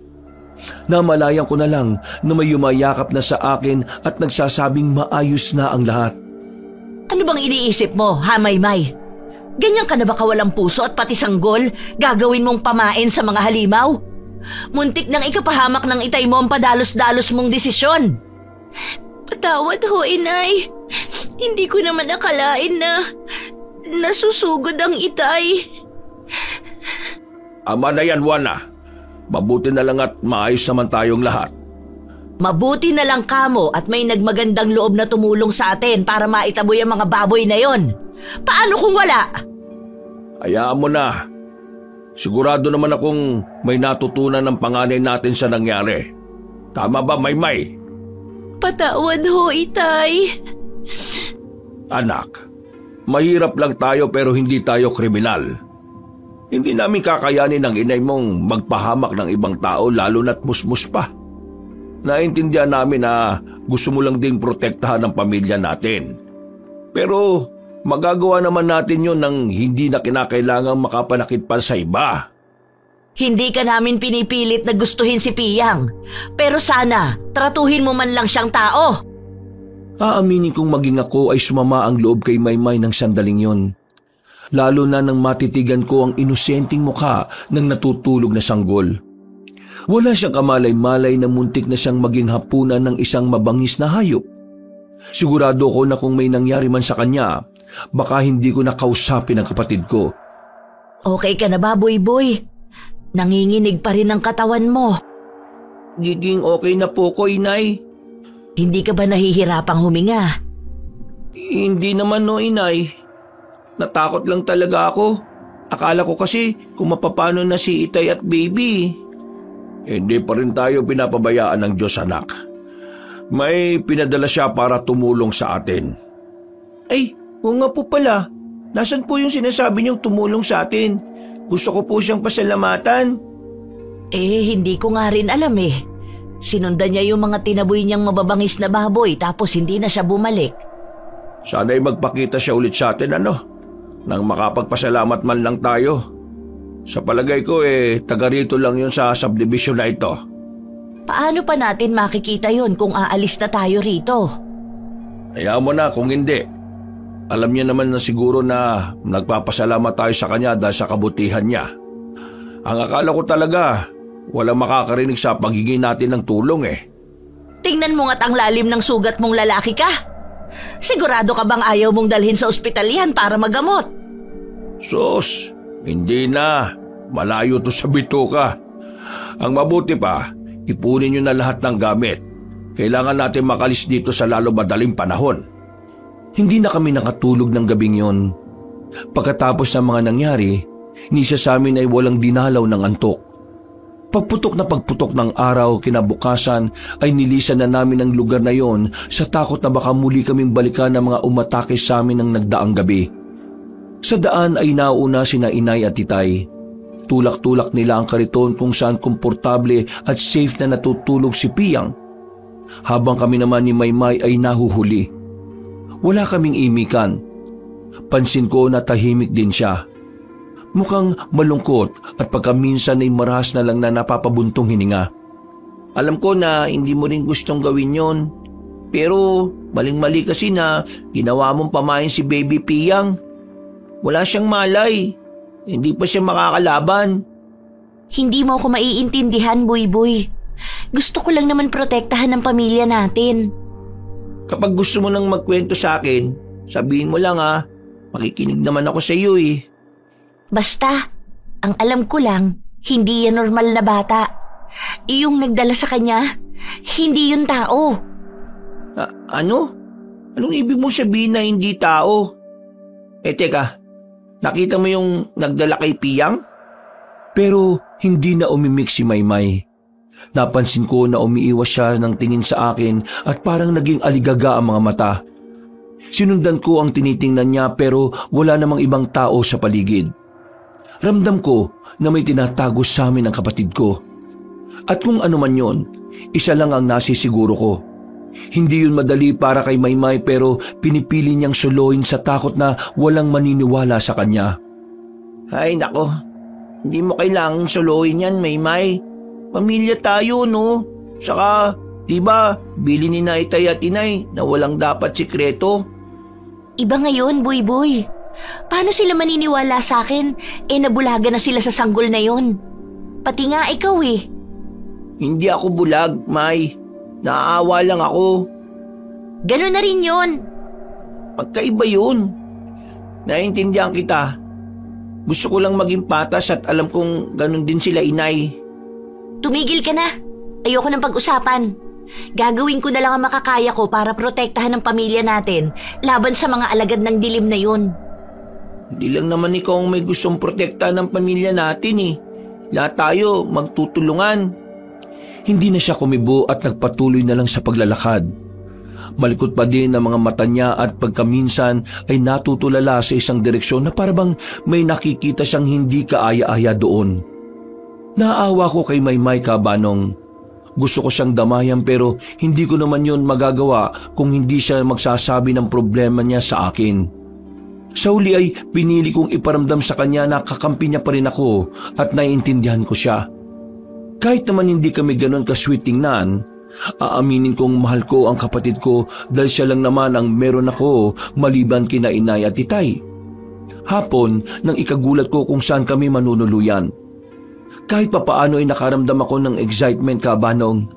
Namalayan ko na lang na may yumayakap na sa akin at nagsasabing maayos na ang lahat. Ano bang iniisip mo, ha, Maymay? Ganyan ka na ba kawalang puso at pati sanggol gagawin mong pamain sa mga halimaw? Muntik nang ikapahamak ng Itay mo ang padalos-dalos mong desisyon. Patawad ho, inay. Hindi ko naman akalain na nasusugod ang Itay. Ama na yan, Juana. Mabuti na lang at maayos naman tayong lahat. Mabuti na lang kamo at may nagmagandang loob na tumulong sa atin para maitaboy ang mga baboy na yon. Paano kung wala? Hayaan mo na. Sigurado naman akong may natutunan ng panganay natin sa nangyari. Tama ba, Maymay? Patawad ho, Itay. Anak, mahirap lang tayo pero hindi tayo kriminal. Hindi namin kakayanin ng inay mong magpahamak ng ibang tao lalo na't musmus pa. Naintindihan namin na gusto mo lang ding protektahan ang pamilya natin. Pero magagawa naman natin yun nang hindi na kinakailangang makapanakit pa sa iba. Hindi ka namin pinipilit na gustuhin si Piyang. Pero sana, tratuhin mo man lang siyang tao. Aaminin kong maging ako ay sumama ang loob kay Maymay ng sandaling yon. Lalo na nang matitigan ko ang inosenteng mukha ng natutulog na sanggol. Wala siyang kamalay-malay na muntik na siyang maging hapunan ng isang mabangis na hayop. Sigurado ko na kung may nangyari man sa kanya, baka hindi ko nakausapin ang kapatid ko. Okay ka na ba, Boy? Nanginginig pa rin ang katawan mo. Giging okay na po ko, Inay. Hindi ka ba nahihirapang huminga? Hindi naman no, Inay. Natakot lang talaga ako. Akala ko kasi kung mapapano na si Itay at Baby. Hindi pa rin tayo pinapabayaan ng Diyos, anak. May pinadala siya para tumulong sa atin. Ay, oo nga po pala. Nasaan po yung sinasabi niyong tumulong sa atin? Gusto ko po siyang pasalamatan. Hindi ko nga rin alam eh. Sinundan niya yung mga tinaboy niyang mababangis na baboy tapos hindi na siya bumalik. Sana'y magpakita siya ulit sa atin nang makapagpasalamat man lang tayo. Sa palagay ko taga rito lang yun sa subdivision na ito. Paano pa natin makikita yon kung aalis na tayo rito? Hayaan mo na kung hindi. Alam niya naman na siguro na nagpapasalamat tayo sa kanya dahil sa kabutihan niya. Ang akala ko talaga, walang makakarinig sa pagiging natin ng tulong Tingnan mo nga't ang lalim ng sugat mong lalaki ka. Sigurado ka bang ayaw mong dalhin sa ospital yan para magamot? Sus, hindi na. Malayo to sa bituka. Ang mabuti pa, ipunin niyo na lahat ng gamit. Kailangan natin makalis dito sa lalo madaling panahon. Hindi na kami nakatulog ng gabing yon. Pagkatapos ng mga nangyari, ni isa sa amin ay walang dinalaw ng antok. Pagputok ng araw kinabukasan ay nilisan na namin ang lugar na yon sa takot na baka muli kaming balikan ng mga umatake sa amin ng nagdaang gabi. Sa daan ay nauna sina inay at titay. Tulak-tulak nila ang kariton kung saan komportable at safe na natutulog si Piyang. Habang kami naman ni Maymay ay nahuhuli. Wala kaming imikan. Pansin ko na tahimik din siya. Mukhang malungkot at pagkaminsan ay marahas na lang na napapabuntong hininga. Alam ko na hindi mo rin gustong gawin yon. Pero maling-mali kasi na ginawa mong pamain si Baby Piyang. Wala siyang malay. Hindi pa siya makakalaban. Hindi mo ako maiintindihan, Buy-Buy. Gusto ko lang naman protektahan ng pamilya natin. Kapag gusto mo nang magkwento sa akin, sabihin mo lang makikinig naman ako sa iyo Basta, ang alam ko lang, hindi yan normal na bata. Iyong nagdala sa kanya, hindi yun tao. Ano? Anong ibig mo sabihin na hindi tao? Teka, nakita mo yung nagdala kay Piyang? Pero hindi na umimik si Maymay. Napansin ko na umiiwas siya ng tingin sa akin at parang naging aligaga ang mga mata. Sinundan ko ang tinitingnan niya pero wala namang ibang tao sa paligid. Ramdam ko na may tinatago sa amin ang kapatid ko. At kung ano man yon, isa lang ang nasisiguro ko. Hindi yun madali para kay Maymay pero pinipili niyang suluhin sa takot na walang maniniwala sa kanya. Ay nako, hindi mo kailangang suluhin yan, Maymay. Pamilya tayo, no? Saka, diba, bili ni Naitay at Inay na walang dapat sikreto. Iba ngayon, Buy-Buy. Paano sila maniniwala sa akin? Nabulaga na sila sa sanggol na yon. Pati nga ikaw Hindi ako bulag, May. Naaawa lang ako. Ganun na rin yon. Magkaiba yun. Naiintindihan kita. Gusto ko lang maging patas at alam kong ganun din sila, Inay. Tumigil ka na. Ayoko ng pag-usapan. Gagawin ko na lang ang makakaya ko para protektahan ng pamilya natin laban sa mga alagad ng dilim na yun. Hindi lang naman ikaw ang may gustong protektahan ng pamilya natin Lahat tayo magtutulungan. Hindi na siya kumibo at nagpatuloy na lang sa paglalakad. Malikot pa din ang mga mata niya at pagkaminsan ay natutulala sa isang direksyon na parabang may nakikita siyang hindi kaaya-aya doon. Naawa ko kay Maymay Kabanong. Gusto ko siyang damayan pero hindi ko naman yun magagawa kung hindi siya magsasabi ng problema niya sa akin. Sa uli ay pinili kong iparamdam sa kanya na kakampi niya pa rin ako at naiintindihan ko siya. Kahit naman hindi kami ganon ka-sweet tingnan, aaminin kong mahal ko ang kapatid ko dahil siya lang naman ang meron ako maliban kina Inay at Titay. Hapon nang ikagulat ko kung saan kami manunuluyan. Kahit papaano ay nakaramdam ako ng excitement, Kabanong.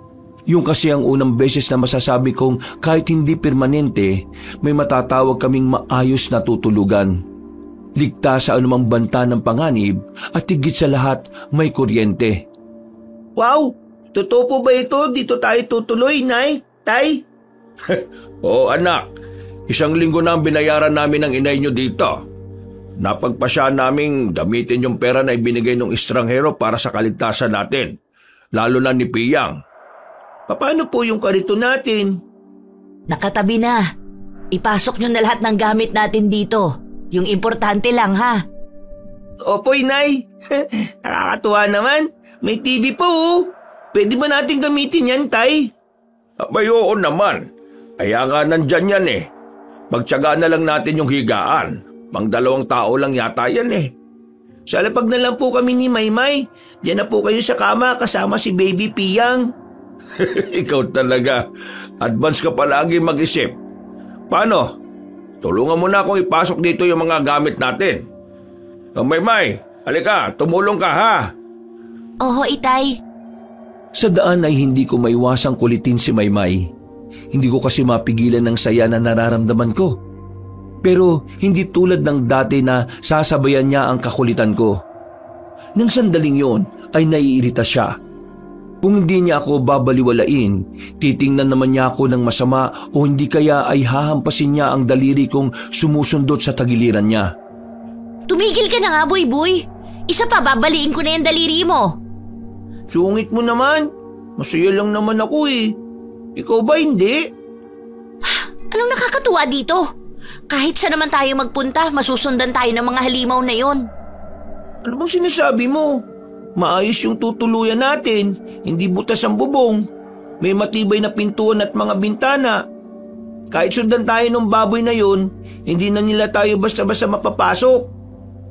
Yung kasi ang unang beses na masasabi kong kahit hindi permanente, may matatawag kaming maayos na tutulugan. Ligtas sa anumang banta ng panganib at higit sa lahat may kuryente. Wow! Totoo po ba ito? Dito tayo tutuloy, Nay? Tay? Oo anak, 1 linggo na ang binayaran namin ng inay nyo dito. Napagpasya naming gamitin yung pera na ibinigay ng estranghero para sa kaligtasan natin, lalo na ni Piyang. Paano po yung karito natin? Nakatabi na. Ipasok nyo na lahat ng gamit natin dito. Yung importante lang, ha? Opo, Inay. Nakakatuwa naman. May TV pa oh. Pwede ba natin gamitin yan, Tay? Abay, oo naman. Kaya nga nandyan yan eh. Pagtsagaan na lang natin yung higaan. Pang 2 tao lang yata yan eh. Sa lapag na lang po kami ni Maymay. Diyan na po kayo sa kama kasama si Baby Piyang. Ikaw talaga. Advance ka palagi mag-isip. Paano? Tulungan mo na akong ipasok dito yung mga gamit natin. Maymay, halika, tumulong ka ha. Oho, Itay. Sa daan ay hindi ko maiwasang kulitin si Maymay. Hindi ko kasi mapigilan ng saya na nararamdaman ko. Pero hindi tulad ng dati na sasabayan niya ang kakulitan ko. Nang sandaling yon ay naiirita siya. Kung hindi niya ako babaliwalain, titingnan naman niya ako ng masama o hindi kaya ay hahampasin niya ang daliri kong sumusundot sa tagiliran niya. Tumigil ka na nga, Buy-Buy. Isa pa, babaliin ko na yung daliri mo. Sungit mo naman. Masaya lang naman ako eh. Ikaw ba hindi? Anong nakakatuwa dito? Kahit saan naman tayo magpunta, masusundan tayo ng mga halimaw na yon. Ano bang sinasabi mo? Maayos yung tutuluyan natin, hindi butas ang bubong. May matibay na pintuan at mga bintana. Kahit sundan tayo ng baboy na yun, hindi na nila tayo basta-basta mapapasok.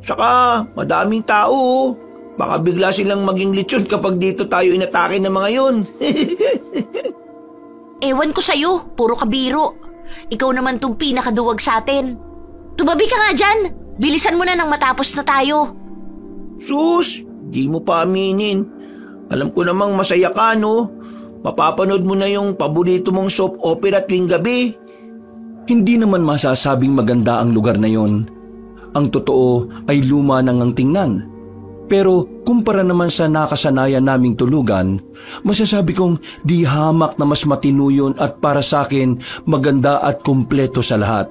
Saka, madaming tao. Baka bigla silang maging lechon kapag dito tayo inatake ng mga yun. Ewan ko sa'yo, puro kabiro. Ikaw naman tong pinakaduwag sa atin. Tumabi ka nga dyan. Bilisan mo na nang matapos na tayo. Sus, di mo pa aminin. Alam ko namang masaya ka, no? Mapapanood mo na yung paborito mong soap opera tuwing gabi. Hindi naman masasabing maganda ang lugar na yon. Ang totoo ay luma nang ang tingnan. Pero kumpara naman sa nakasanayan naming tulugan, masasabi kong di hamak na mas matino yun at para sa akin maganda at kumpleto sa lahat.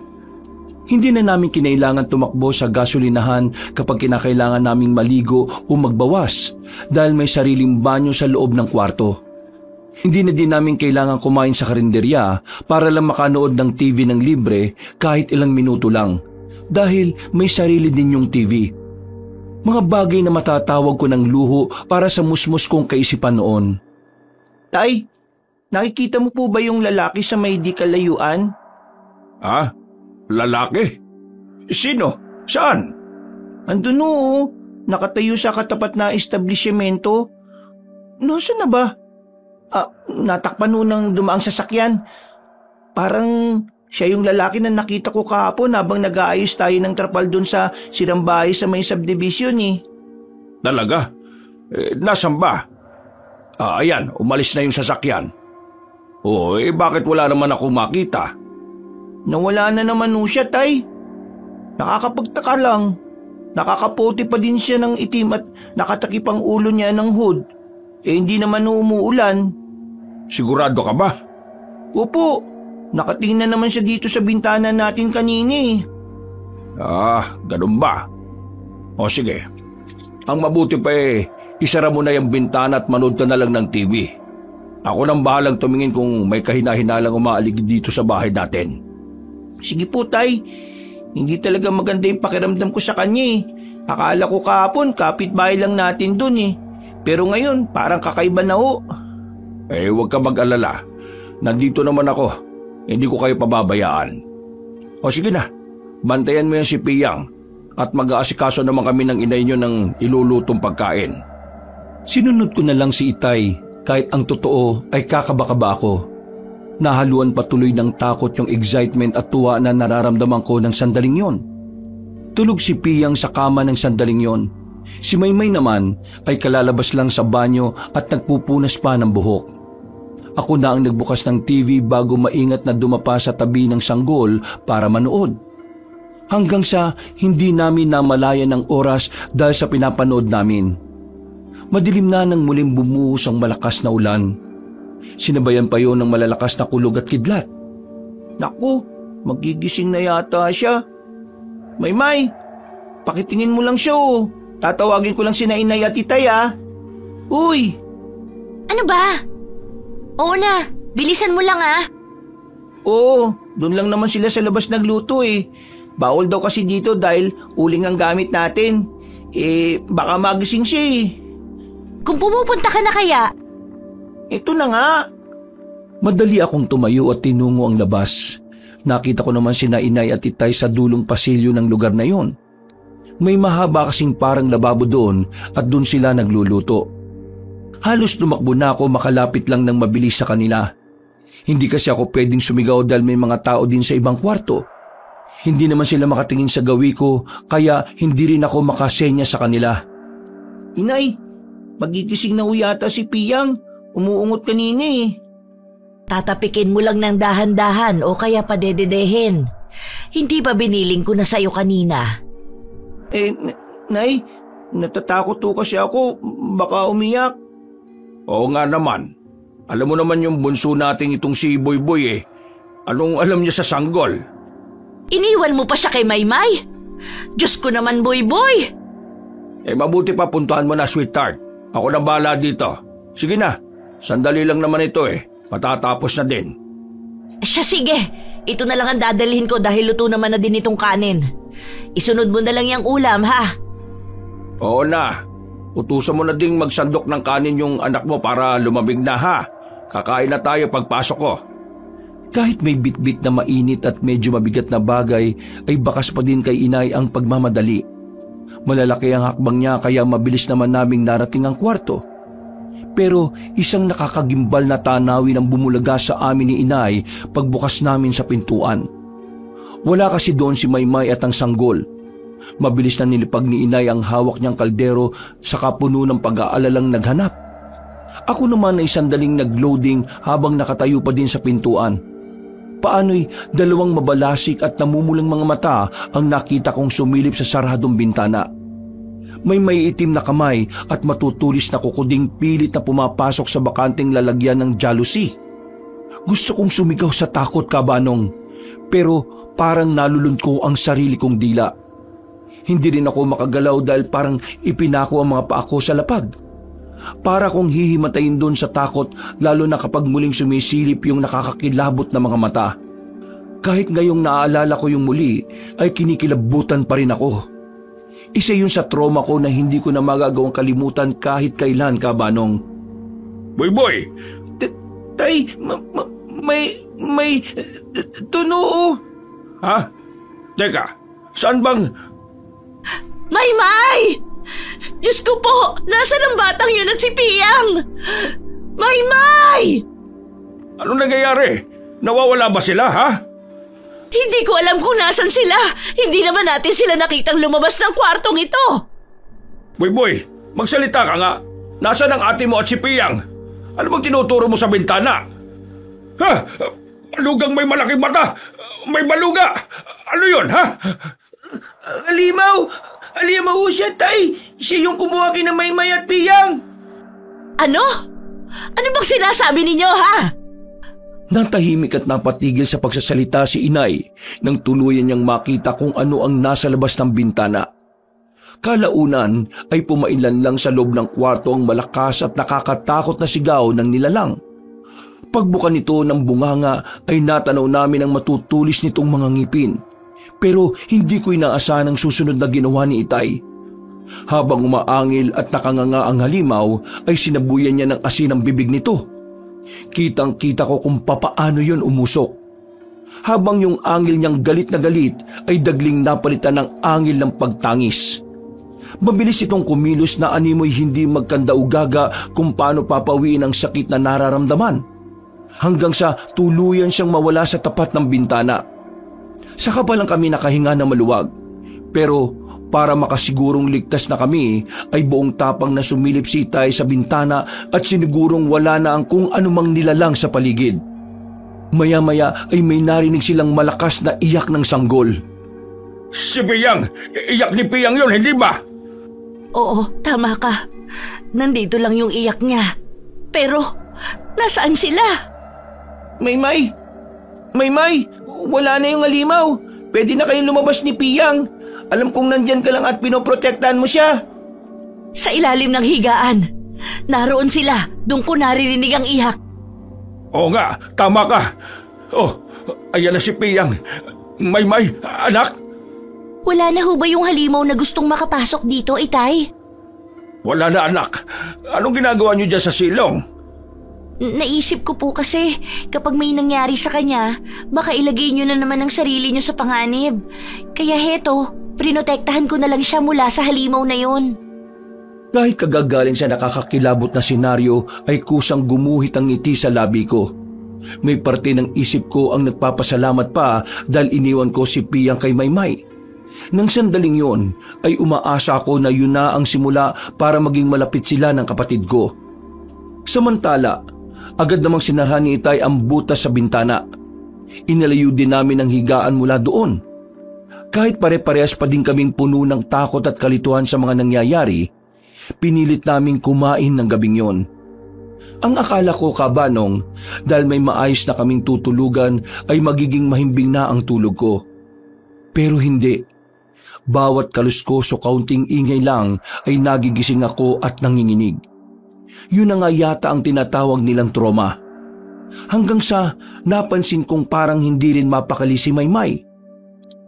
Hindi na namin kinailangan tumakbo sa gasolinahan kapag kinakailangan naming maligo o magbawas dahil may sariling banyo sa loob ng kwarto. Hindi na din namin kailangan kumain sa karinderya para lang makanood ng TV ng libre kahit ilang minuto lang dahil may sarili din yung TV. Mga bagay na matatawag ko ng luho para sa musmus kong kaisipan noon. Tay, nakikita mo po ba yung lalaki sa may di kalayuan? Ha? Lalaki? Sino? Saan? Andun o, nakatayo sa katapat na establishmento. Nasaan na ba? Natakpan o ng dumaang sasakyan. Parang siya yung lalaki na nakita ko kahapon habang nag-aayos tayo ng trapal dun sa sirang bahay sa may subdivision eh. Talaga? Nasaan ba? Ayan, umalis na yung sasakyan. Bakit wala naman ako makita? Nawala na naman o siya, Tay. Nakakapagtaka lang. Nakakaputi pa din siya ng itim at nakatakip ang ulo niya ng hood. Hindi naman umuulan. Sigurado ka ba? Opo, nakatingin naman siya dito sa bintana natin kanini. Ganun ba? O sige, ang mabuti pa isara mo na yung bintana at manood ka na lang ng TV. Ako nang bahalang tumingin kung may kahina-hinalang umaaligid dito sa bahay natin. Sige po, Tay. Hindi talaga maganda yung pakiramdam ko sa kanya eh. Akala ko kahapon kapitbahay lang natin dun eh. Pero ngayon parang kakaiba na ho. Huwag ka mag-alala. Nandito naman ako. Hindi ko kayo pababayaan. O sige na, bantayan mo yan si Piyang at mag-aasikaso naman kami ng inay nyo ng ilulutong pagkain. Sinunod ko na lang si Itay kahit ang totoo ay kakaba-kaba ako. Nahaluan patuloy ng takot yung excitement at tuwa na nararamdaman ko ng sandaling yon. Tulog si Piyang sa kama ng sandaling yon. Si Maymay naman ay kalalabas lang sa banyo at nagpupunas pa ng buhok. Ako na ang nagbukas ng TV bago maingat na dumapa sa tabi ng sanggol para manood. Hanggang sa hindi namin namalayan ng oras dahil sa pinapanood namin. Madilim na nang muling bumuhos ang malakas na ulan. Sinabayan pa yon ng malalakas na kulog at kidlat. Naku, magigising na yata siya. Maymay, pakitingin mo lang siya oh. Tatawagin ko lang si Inay at Itay ah. Uy! Ano ba? Oo na, bilisan mo lang ah. Oo, doon lang naman sila sa labas nagluto eh. Bawal daw kasi dito dahil uling ang gamit natin. Baka magising siya eh. Kung pumupunta ka na kaya? Ito na nga. Madali akong tumayo at tinungo ang labas. Nakita ko naman sina inay at itay sa dulong pasilyo ng lugar na yon. May mahaba kasing parang lababo doon at doon sila nagluluto. Halos tumakbo na ako makalapit lang ng mabilis sa kanila. Hindi kasi ako pwedeng sumigaw dahil may mga tao din sa ibang kwarto. Hindi naman sila makatingin sa gawi ko kaya hindi rin ako makasenya sa kanila. Inay, magigising na yata si Piyang. Umuungot kanina eh. Tatapikin mo lang ng dahan-dahan o kaya padededehin. Hindi ba biniling ko na sa'yo kanina? Nay, natatakot to kasi ako. Baka umiyak. Oo nga naman. Alam mo naman yung bunso nating itong si Boy eh. Anong alam niya sa sanggol? Iniwan mo pa siya kay Maymay? Diyos ko naman, Boy. Mabuti pa puntuhan mo na, sweetheart. Ako na bahala dito. Sige na, sandali lang naman ito eh. Matatapos na din. Siya sige, ito na lang ang dadalhin ko dahil luto naman na din itong kanin. Isunod mo na lang yung ulam, ha? Oo na. Utusan mo na ding magsandok ng kanin yung anak mo para lumamig na, ha? Kakain na tayo pagpasok ko. Kahit may bitbit na mainit at medyo mabigat na bagay, ay bakas pa din kay inay ang pagmamadali. Malalaki ang hakbang niya kaya mabilis naman naming narating ang kwarto. Pero isang nakakagimbal na tanawin ang bumulaga sa amin ni inay pagbukas namin sa pintuan. Wala kasi doon si Maymay at ang sanggol. Mabilis na nilipag ni inay ang hawak niyang kaldero sa kapuno ng pag-aalalang naghanap. Ako naman ay sandaling nagloading habang nakatayo pa din sa pintuan. Paano'y dalawang mabalasik at namumulang mga mata ang nakita kong sumilip sa saradong bintana. May itim na kamay at matutulis na kukuding pilit na pumapasok sa bakanting lalagyan ng jealousy. Gusto kong sumigaw sa takot, Kabanong, pero parang nalulun ko ang sarili kong dila. Hindi rin ako makagalaw dahil parang ipinako ang mga paa ko sa lapag. Para kong hihimatayin doon sa takot lalo na kapag muling sumisilip yung nakakakilabot na mga mata. Kahit ngayong naaalala ko yung muli ay kinikilabutan pa rin ako. Isa yun sa trauma ko na hindi ko na magagawang kalimutan kahit kailan, Kabanong. Boy! Tay, may tunoo. Ha? Teka, saan bang... Maymay! Diyos ko po, nasaan ang batang yun at si Piyang? Maymay! Ano nangyayari? Nawawala ba sila, ha? Hindi ko alam kung nasan sila. Hindi naman natin sila nakitang lumabas ng kwartong ito. Boy, magsalita ka nga. Nasaan ang ate mo at si Piyang? Ano bang tinuturo mo sa bintana? Ha? Malugang may malaking mata! May baluga! Ano yun, ha? Alimaw! Alimaw siya, tay! Siya yung kumuha kina Maymay at Piyang! Ano? Ano bang sinasabi ninyo, ha? Natahimik at napatigil sa pagsasalita si inay nang tuluyan niyang makita kung ano ang nasa labas ng bintana. Kalaunan ay pumainlan lang sa loob ng kwarto ang malakas at nakakatakot na sigaw ng nilalang. Pagbuka nito ng bunganga ay natanaw namin ang matutulis nitong mga ngipin. Pero hindi ko inaasahan ang susunod na ginawa ni Itay. Habang umaangil at nakanganga ang halimaw ay sinabuyan niya ng asin ang bibig nito. Kitang-kita ko kung papaano yun umusok. Habang yung angil niyang galit na galit ay dagling napalitan ng angil ng pagtangis. Mabilis itong kumilos na animoy hindi magkandaugaga kung paano papawiin ang sakit na nararamdaman. Hanggang sa tuluyan siyang mawala sa tapat ng bintana. Saka pa lang kami nakahinga na maluwag. Pero para makasigurong ligtas na kami ay buong tapang na sumilip si Itay sa bintana at sinigurong wala na ang kung anumang nilalang sa paligid. Maya-maya ay may narinig silang malakas na iyak ng sanggol. Si Piyang! Iyak ni Piyang yun, hindi ba? Oo, tama ka. Nandito lang yung iyak niya. Pero, nasaan sila? Maymay! Maymay! Wala na yung halimaw. Pwede na kayong lumabas ni Piyang. Alam kong nandyan ka lang at pinoprotektahan mo siya. Sa ilalim ng higaan. Naroon sila. Doon ko naririnig ang iyak. Oo nga, tama ka. Oh, ayan na si Piyang. Maymay, anak? Wala na ho ba yung halimaw na gustong makapasok dito, Itay? Wala na anak. Anong ginagawa niyo dyan sa silong? Naisip ko po kasi kapag may nangyari sa kanya, baka ilagay niyo na naman ang sarili niyo sa panganib. Kaya heto, prinotektahan ko na lang siya mula sa halimaw na yon. Kahit kagagaling sa nakakakilabot na senaryo ay kusang gumuhit ang ngiti sa labi ko. May parte ng isip ko ang nagpapasalamat pa dahil iniwan ko si Piyang kay Maymay. Nang sandaling yon ay umaasa ko na yun na ang simula para maging malapit sila ng kapatid ko. Samantala, agad namang sinarhan ni Itay ang butas sa bintana. Inalayo din namin ang higaan mula doon. Kahit pare-parehas pa din kaming puno ng takot at kalituhan sa mga nangyayari, pinilit naming kumain ng gabing yon. Ang akala ko, Kabanong, dahil may maayos na kaming tutulugan ay magiging mahimbing na ang tulog ko. Pero hindi. Bawat kaluskos o kaunting ingay lang ay nagigising ako at nanginginig. Yun na nga yata ang tinatawag nilang trauma. Hanggang sa napansin kong parang hindi rin mapakali si Maymay.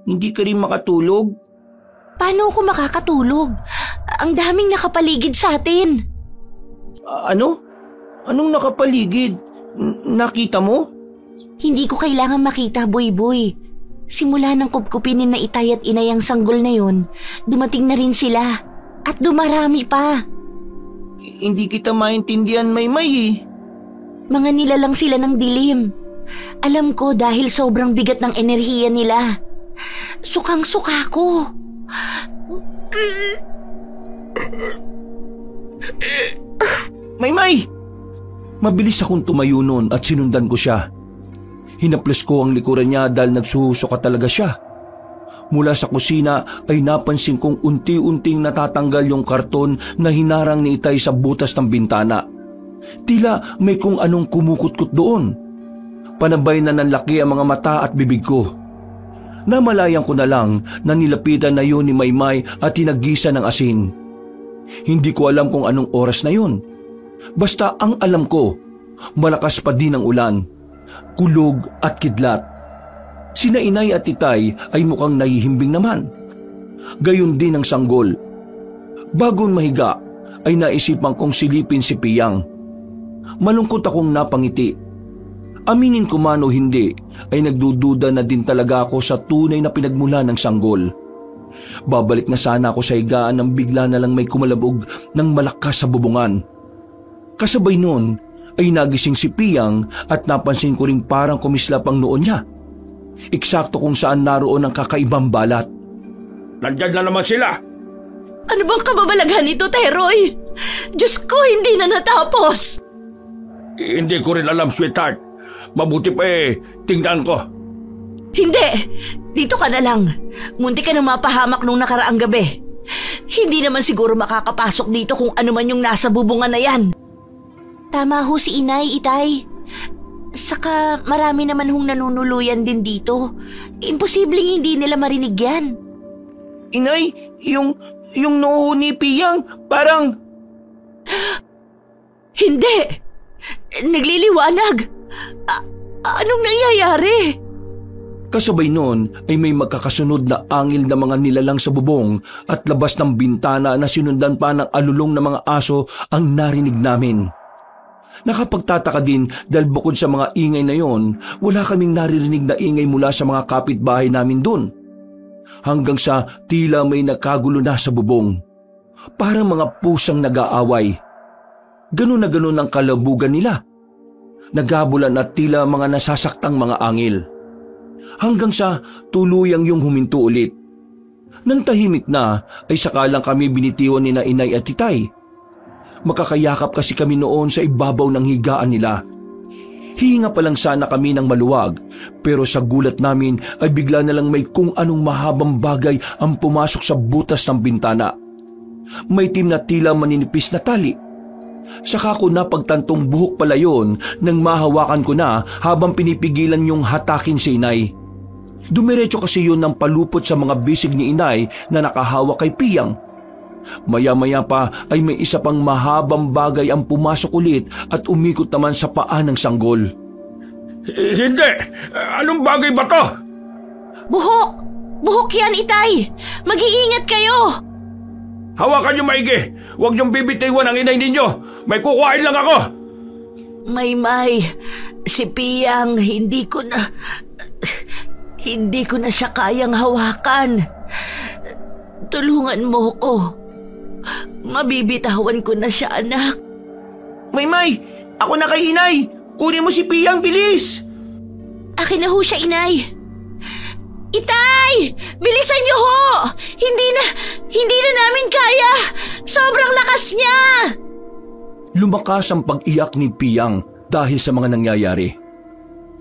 Hindi ka rin makatulog? Paano ako makakatulog? Ang daming nakapaligid sa atin. Ano? Anong nakapaligid? Nakita mo? Hindi ko kailangan makita, Boy. Simula ng kupkupinin na Itay at Inay ang sanggol na yon, dumating na rin sila. At dumarami pa. Hindi kita maintindihan, Maymay. Mga nilalang sila ng dilim. Alam ko dahil sobrang bigat ng enerhiya nila. Sukang-suka ko. Maymay! Mabilis akong tumayo noon at sinundan ko siya. Hinaplas ko ang likuran niya dahil nagsusuka talaga siya. Mula sa kusina ay napansin kong unti-unting natatanggal yung karton na hinarang ni Itay sa butas ng bintana. Tila may kung anong kumukutkot doon. Panabay na nanlaki ang mga mata at bibig ko. Namalayan ko na lang na nilapitan na yun ni Maymay at tinagisa ng asin. Hindi ko alam kung anong oras na yun. Basta ang alam ko, malakas pa din ang ulan, kulog at kidlat. Sina Inay at Itay ay mukhang nahihimbing naman. Gayon din ang sanggol. Bagong mahiga ay naisipan kong silipin si Piyang. Malungkot akong napangiti. Aminin ko man o hindi ay nagdududa na din talaga ako sa tunay na pinagmula ng sanggol. Babalik na sana ako sa higaan nang bigla na lang may kumalabog ng malakas sa bubungan. Kasabay noon ay nagising si Piyang at napansin ko ring parang kumislap ang noon niya. Eksakto kung saan naroon ang kakaibang balat. Nandyan na naman sila! Ano bang kababalaghan ito, Teroy? Diyos ko, hindi na natapos! Hindi ko rin alam, sweetheart. Mabuti pa tingnan ko. Hindi! Dito ka na lang. Munti ka na mapahamak nung nakaraang gabi. Hindi naman siguro makakapasok dito kung ano man yung nasa bubungan na yan. Tama ho si Inay, Itay. Saka marami naman hong nanunuluyan din dito. Imposibleng hindi nila marinig yan. Inay, yung noo ni Piyang parang... Hindi! Nagliliwanag! Anong nangyayari? Kasabay noon ay may magkakasunod na angil na mga nilalang sa bubong at labas ng bintana na sinundan pa ng alulong na mga aso ang narinig namin. Nakapagtataka din dahil bukod sa mga ingay na yon, wala kaming naririnig na ingay mula sa mga kapitbahay namin doon. Hanggang sa tila may nagkagulo na sa bubong. Parang mga pusang nag-aaway. Ganun na ganun ang kalabugan nila. Nagabulan at tila mga nasasaktang mga angil. Hanggang sa tuluyang yung huminto ulit. Nang tahimik na ay sakalang kami binitiwan ni na Inay at Itay. Makakayakap kasi kami noon sa ibabaw ng higaan nila. Hihinga pa lang sana kami ng maluwag, pero sa gulat namin ay bigla na lang may kung anong mahabang bagay ang pumasok sa butas ng bintana. May itim na tila maninipis na tali. Saka ko napagtantong buhok pala yun nang mahawakan ko na habang pinipigilan yung hatakin si Inay. Dumiretso kasi yun ng palupot sa mga bisig ni Inay na nakahawak kay Piyang. Maya-maya pa ay may isa pang mahabang bagay ang pumasok ulit at umikot naman sa paa ng sanggol. Hindi! Anong bagay ba to? Buhok! Buhok yan, Itay! Mag-iingat kayo! Hawakan niyo maigi! Huwag niyong bibitiwan ang inay ninyo! May kukuhain lang ako! Maymay, si Piyang, hindi ko na siya kayang hawakan. Tulungan mo ko. Mabibitawan ko na siya, anak. Maymay, ako na kay inay. Kunin mo si Piyang, bilis! Akin na ho siya, inay. Itay! Bilisan niyo ho! Hindi na namin kaya! Sobrang lakas niya! Lumakas ang pag-iyak ni Piyang dahil sa mga nangyayari.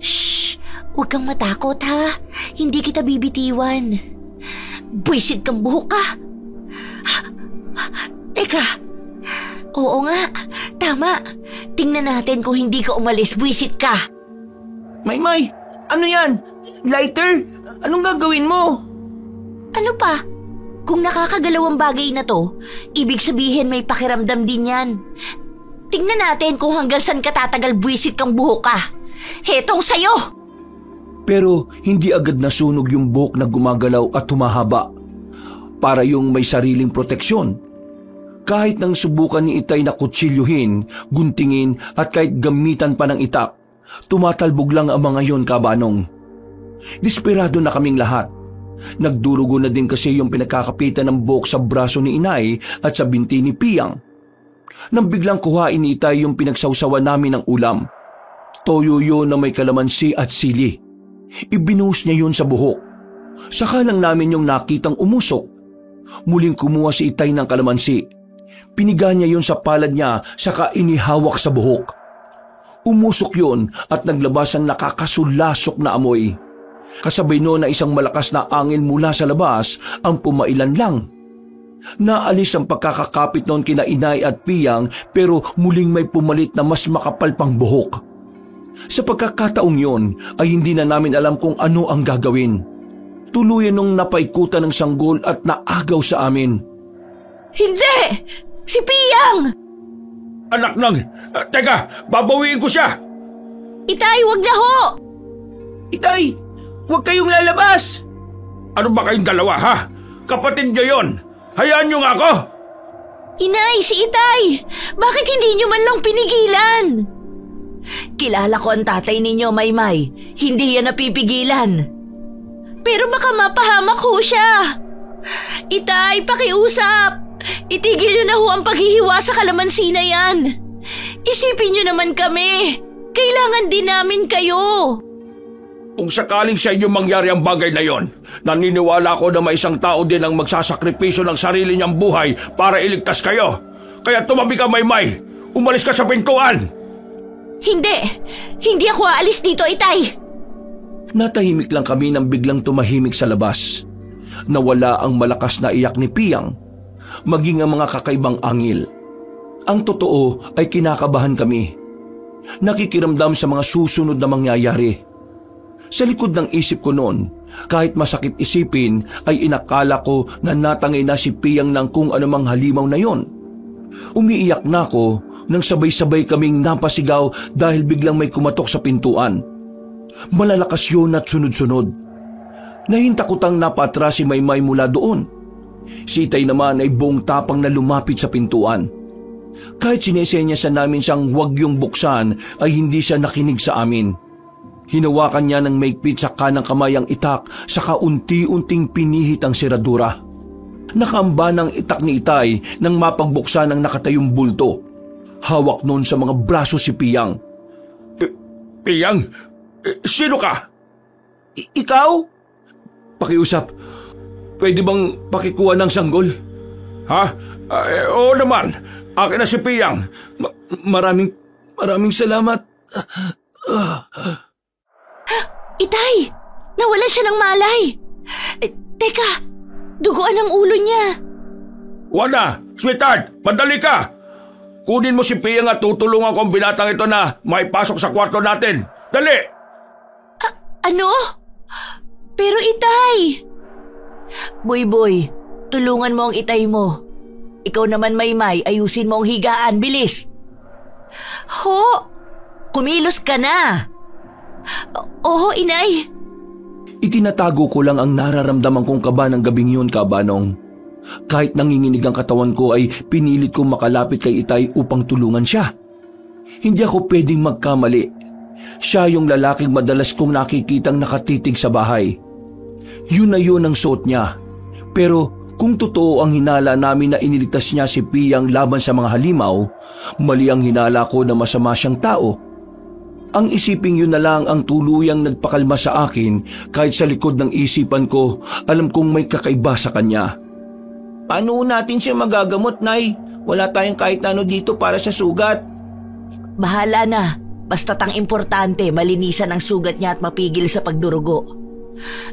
Shh! Huwag kang matakot, ha? Hindi kita bibitiwan. Buwisit kang buhok ka. Teka. Oo nga, tama. Tingnan natin kung hindi ka umalis, buwisit ka. Maymay, ano yan? Lighter? Anong gagawin mo? Ano pa? Kung nakakagalaw ang bagay na to, ibig sabihin may pakiramdam din yan. Tingnan natin kung hanggang saan ka tatagal buwisit kang buhok ka. Hetong sayo! Pero hindi agad nasunog yung buhok na gumagalaw at humahaba. Para yung may sariling proteksyon. Kahit nang subukan ni Itay na kutsilyuhin, guntingin at kahit gamitan pa ng itak, tumatalbog lang ang mga yon, Kabanong. Desperado na kaming lahat. Nagdurugo na din kasi yung pinagkakapitan ng buhok sa braso ni Inay at sa binti ni Piyang. Nang biglang kuhain ni Itay yung pinagsawsawan namin ng ulam. Toyo yun na may kalamansi at sili. Ibinuhos niya yun sa buhok. Saka lang namin yung nakitang umusok. Muling kumuha si Itay ng kalamansi. Piniga niya yun sa palad niya saka inihawak sa buhok. Umusok yun at naglabas ang nakakasulasok na amoy. Kasabay noon na isang malakas na angin mula sa labas ang pumailan lang. Naalis ang pagkakakapit noon kina Inay at Piyang pero muling may pumalit na mas makapal pang buhok. Sa pagkakataong yon ay hindi na namin alam kung ano ang gagawin. Tuluyan nung napaikutan ng sanggol at naagaw sa amin. Hindi! Si Piyang! Anak ng... Teka, babawiin ko siya! Itay, wag na ho! Itay, huwag kayong lalabas! Ano ba kayong dalawa, ha? Kapatid niyo yon! Hayaan niyo nga ako! Inay, si Itay! Bakit hindi niyo man lang pinigilan? Kilala ko ang tatay ninyo, Maymay. Hindi yan napipigilan. Pero baka mapahamak ho siya. Itay, pakiusap. Itigil niyo na ho ang paghihiwa sa kalamansi na yan. Isipin niyo naman kami. Kailangan din namin kayo. Kung sakaling sa inyo mangyari ang bagay na yon, naniniwala ko na may isang tao din ang magsasakripisyo ng sarili niyang buhay para iligtas kayo. Kaya tumabi ka, Maymay. Umalis ka sa pintuan. Hindi ako aalis dito, Itay. Natahimik lang kami nang biglang tumahimik sa labas. Nawala ang malakas na iyak ni Piyang, maging ang mga kakaibang angil. Ang totoo ay kinakabahan kami. Nakikiramdam sa mga susunod na mangyayari. Sa likod ng isip ko noon, kahit masakit isipin, ay inakala ko na natangay na si Piyang ng kung anumang halimaw na yon. Umiiyak na ako nang sabay-sabay kaming napasigaw dahil biglang may kumatok sa pintuan. Malalakas yun at sunod-sunod. Nahintakotang napatras si Maymay mula doon. Si Itay naman ay buong tapang na lumapit sa pintuan. Kahit sinesenyasan namin siyang huwag yung buksan ay hindi siya nakinig sa amin. Hinawakan niya ng maigpit sa kanang kamay ang itak saka unti-unting pinihit ang seradura. Nakaamba ng itak ni Itay nang mapagbuksan ang nakatayong bulto. Hawak noon sa mga braso si Piyang. Piyang? Sino ka? Ikaw? Pakiusap. Pwede bang pakikuha ng sanggol? Ha? Oo naman. Akin na si Piyang. Maraming salamat. Itay, nawalan siya ng malay. Teka, duguan ang ulo niya. Wala! Sweetheart, madali ka! Kunin mo si Piyang at tutulungan ko ang binatang ito na maipasok sa kwarto natin. Dali! Ano? Pero Itay! Boy, tulungan mo ang Itay mo. Ikaw naman, Maymay, ayusin mo ang higaan. Bilis! Ho! Kumilos ka na! Oo, Inay. Itinatago ko lang ang nararamdaman kong kaba ng gabing yun, Kabanong. Kahit nanginginig ang katawan ko ay pinilit kong makalapit kay Itay upang tulungan siya. Hindi ako pwedeng magkamali. Siya yung lalaking madalas kong nakikitang nakatitig sa bahay. Yun na yun ang suot niya. Pero kung totoo ang hinala namin na iniligtas niya si Piyang laban sa mga halimaw, mali ang hinala ko na masama siyang tao. Ang isiping yun na lang ang tuluyang nagpakalma sa akin kahit sa likod ng isipan ko alam kong may kakaiba sa kanya. Paano natin siya magagamot, Nay? Wala tayong kahit na ano dito para sa sugat. Bahala na. Basta't ang importante, malinisan ang sugat niya at mapigil sa pagdurugo.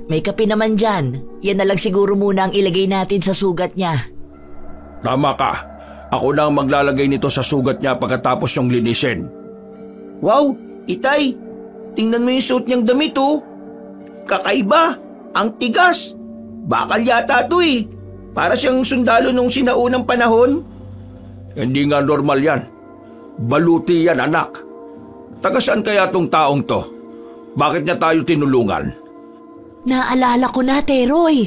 May kape naman dyan. Yan na lang siguro muna ang ilagay natin sa sugat niya. Tama ka. Ako na ang maglalagay nito sa sugat niya pagkatapos yung linisin. Wow, Itay, tingnan mo yung suot niyang damit oh. Kakaiba, ang tigas. Bakal yata to eh. Para siyang sundalo nung sinaunang panahon. Hindi nga normal yan. Baluti yan, anak. Taga saan kaya tong taong to? Bakit niya tayo tinulungan? Naalala ko na, Teroy.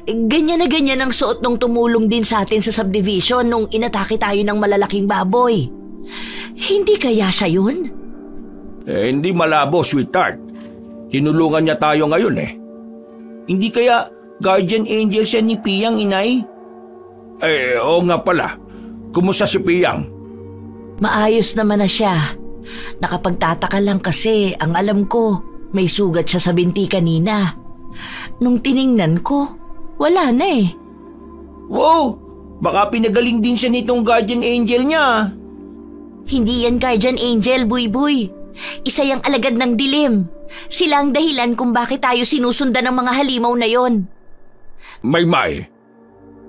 Ganyan na ganyan ang suot nung tumulong din sa atin sa subdivision nung inatake tayo ng malalaking baboy. Hindi kaya siya yun? Hindi malabo, sweetheart. Tinulungan niya tayo ngayon eh. Hindi kaya guardian angel siya ni Piyang, Inay? Oo nga pala. Kumusta si Piyang? Maayos naman na siya. Nakapagtataka lang kasi ang alam ko, may sugat siya sa binti kanina. Nung tiningnan ko, wala na eh. Wow, baka pinagaling din siya nitong guardian angel niya. Hindi yan guardian angel, Buy-Buy. Isa yung alagad ng dilim. Sila ang dahilan kung bakit tayo sinusundan ng mga halimaw na yon. Maymay.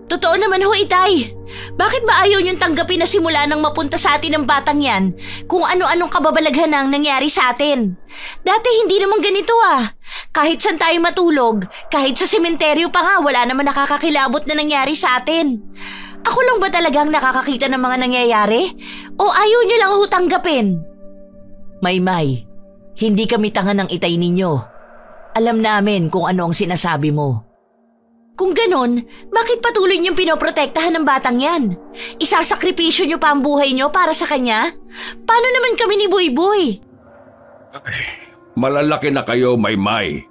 Totoo naman ho, Itay. Bakit ba ayaw niyong tanggapin na simula nang mapunta sa atin ang batang yan kung ano-anong kababalaghan ang nangyari sa atin? Dati hindi naman ganito ah. Kahit saan tayo matulog, kahit sa sementeryo pa nga, wala naman nakakakilabot na nangyari sa atin. Ako lang ba talagang nakakakita ng mga nangyayari? O ayaw niyo lang ho tanggapin? Maymay, hindi kami tanga ng Itay ninyo. Alam namin kung ano ang sinasabi mo. Kung ganon, bakit patuloy niyong pinoprotektahan ng batang yan? Isasakripisyo niyo pa ang buhay niyo para sa kanya? Paano naman kami ni Buy-Buy? Malalaki na kayo, Maymay.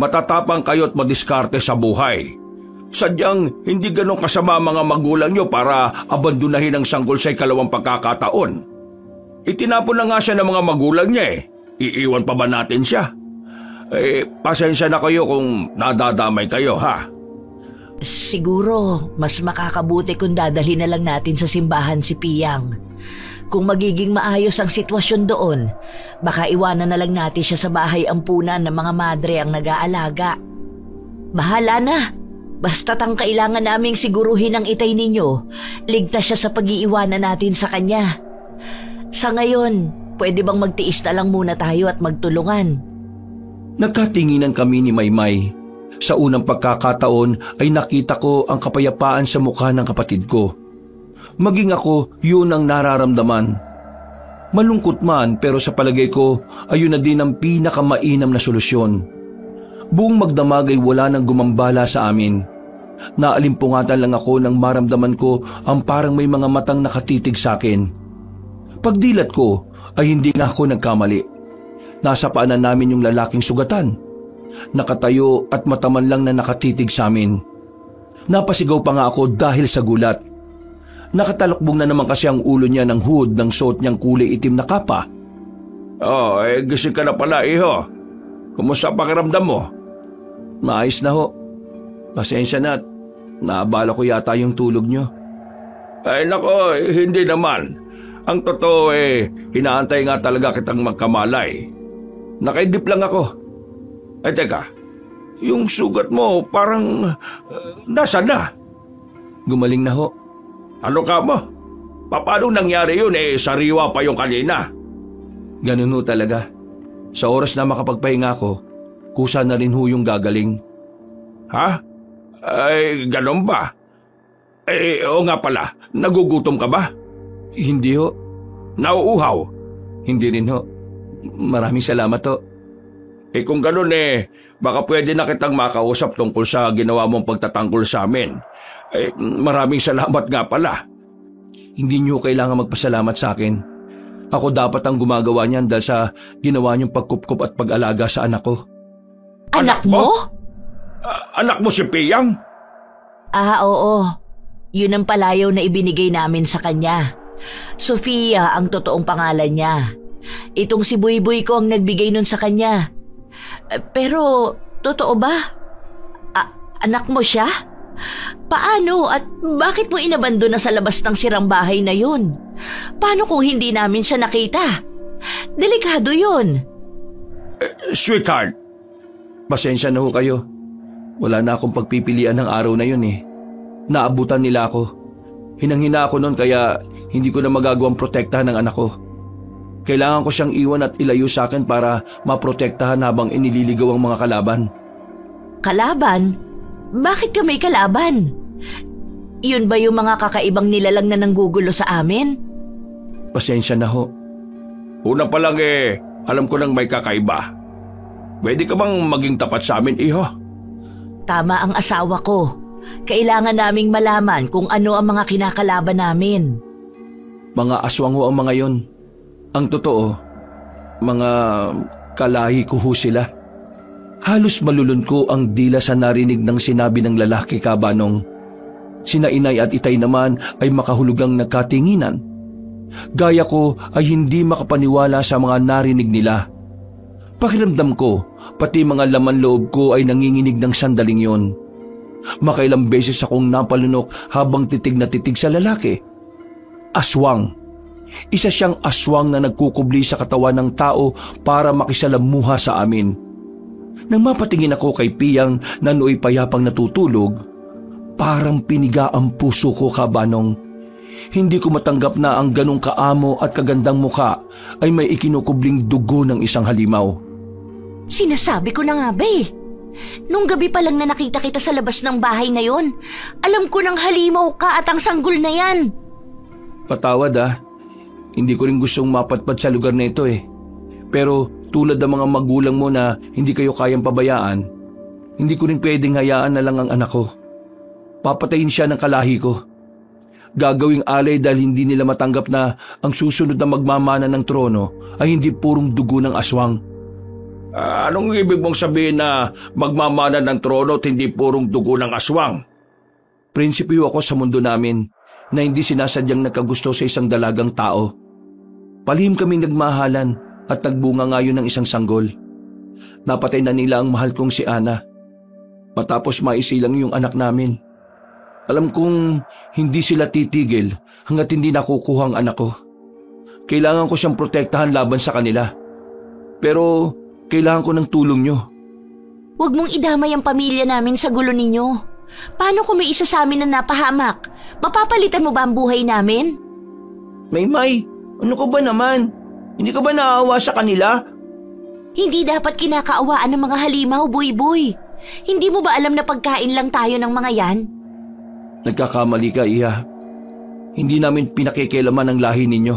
Matatapang kayo at madiskarte sa buhay. Sadyang hindi ganong kasama mga magulang niyo para abandonahin ang sanggol sa ikalawang pagkakataon. Itinapon na nga siya ng mga magulang niya eh. Iiwan pa ba natin siya? Pasensya na kayo kung nadadamay kayo, ha? Siguro, mas makakabuti kung dadalhin na lang natin sa simbahan si Piyang. Kung magiging maayos ang sitwasyon doon, baka iwanan na lang natin siya sa bahay ampunan ng mga madre ang nag-aalaga. Bahala na. Basta't ang kailangan naming siguruhin ang Itay ninyo, ligtas siya sa pag-iiwanan natin sa kanya. Sa ngayon, pwede bang magtiis na lang muna tayo at magtulungan? Nagkatinginan kami ni Maymay. Sa unang pagkakataon ay nakita ko ang kapayapaan sa mukha ng kapatid ko. Maging ako, yun ang nararamdaman. Malungkot man pero sa palagay ko, ayun na din ang pinakamainam na solusyon. Buong magdamag ay wala nang gumambala sa amin. Naalimpungatan lang ako nang maramdaman ko ang parang may mga matang nakatitig sa akin. Pagdilat ko ay hindi nga ako nagkamali. Nasa paanan namin yung lalaking sugatan. Nakatayo at mataman lang na nakatitig sa amin. Napasigaw pa nga ako dahil sa gulat. Nakatalokbong na naman kasi ang ulo niya ng hood ng suot niyang kulay itim na kapa. Gising ka na pala, iho. Kumusta pakiramdam mo? Maayos na ho. Pasensya na at naabala ko yata yung tulog niyo. Ay nako, hindi naman. Ang totoo hinaantay nga talaga kitang magkamalay. Nakaidip lang ako. Ay teka, yung sugat mo parang nasa na? Gumaling na ho. Ano ka mo? Paano nangyari yun sariwa pa yung kanina? Ganun ho talaga. Sa oras na makapagpahinga ko, kusa na rin ho yung gagaling. Ha? Ay, ganun ba? Oo nga pala, nagugutom ka ba? Hindi ho. Nauuhaw? Hindi rin ho. Maraming salamat ho. Kung ganun baka pwede na kitang makausap tungkol sa ginawa mong pagtatanggol sa amin. Maraming salamat nga pala. Hindi niyo kailangan magpasalamat sa akin. Ako dapat ang gumagawa niyan dahil sa ginawa niyong pagkupkup at pag-alaga sa anak ko. Anak mo? Anak mo si Piyang? Oo. Yun ang palayaw na ibinigay namin sa kanya. Sofia ang totoong pangalan niya. Itong si Buyboy ko ang nagbigay nun sa kanya. Pero, totoo ba? Anak mo siya? Paano at bakit mo inabando na sa labas ng sirang bahay na yun? Paano kung hindi namin siya nakita? Delikado yun. Sweetheart. Pasensya na ho kayo. Wala na akong pagpipilian ng araw na yun Naabutan nila ako. Hinang-hina ako noon kaya hindi ko na magagawang protektahan ng anak ko. Kailangan ko siyang iwan at ilayo sa akin para maprotektahan habang inililigaw ang mga kalaban. Kalaban? Bakit ka may kalaban? Yun ba yung mga kakaibang nilalang na nanggugulo sa amin? Pasensya na ho. Una pa lang alam ko nang may kakaiba. Pwede ka bang maging tapat sa amin, iho? Tama ang asawa ko. Kailangan naming malaman kung ano ang mga kinakalaban namin. Mga aswang ho ang mga yon. Ang totoo, mga kalahi ko ho sila. Halos malulun ko ang dila sa narinig ng sinabi ng lalaki, Kabanong. Sina inay at itay naman ay makahulugang nagkatinginan. Gaya ko ay hindi makapaniwala sa mga narinig nila. Pakiramdam ko, pati mga laman loob ko ay nanginginig ng sandaling yon. Makailang beses akong napalunok habang titig na titig sa lalaki. Aswang. Isa siyang aswang na nagkukubli sa katawan ng tao para makisalamuha sa amin. Nang mapatingin ako kay Piyang na nooy payapang natutulog, parang piniga ang puso ko, Kabanong. Hindi ko matanggap na ang ganong kaamo at kagandang mukha ay may ikinukubling dugo ng isang halimaw. Sinasabi ko na nga ba Nung gabi pa lang na nakita kita sa labas ng bahay na yon, alam ko ng halimaw ka at ang sanggol na yan. Patawad Hindi ko rin gustong mapatpad sa lugar na ito Pero tulad ng mga magulang mo na hindi kayo kayang pabayaan, hindi ko rin pwedeng hayaan na lang ang anak ko. Papatayin siya ng kalahi ko. Gagawing alay dahil hindi nila matanggap na ang susunod na magmamana ng trono ay hindi purong dugo ng aswang. Anong ibig mong sabihin na magmamana ng trono at hindi purong dugo ng aswang? Prinsipyo ako sa mundo namin na hindi sinasadyang nagkagusto sa isang dalagang tao. Palihim kaming nagmahalan at nagbunga ngayon ng isang sanggol. Napatay na nila ang mahal kong si Ana. Matapos maisilang yung anak namin. Alam kong hindi sila titigil hanggat hindi nakukuha ang anak ko. Kailangan ko siyang protektahan laban sa kanila. Pero kailangan ko ng tulong niyo. Huwag mong idamay ang pamilya namin sa gulo ninyo. Paano kung may isa sa amin na napahamak? Mapapalitan mo ba ang buhay namin? Maymay, ano ka ba naman? Hindi ka ba naawa sa kanila? Hindi dapat kinakaawaan ng mga halimaw, Buyboy. Hindi mo ba alam na pagkain lang tayo ng mga yan? Nagkakamali ka, Iha. Hindi namin pinakikialaman ang lahi ninyo.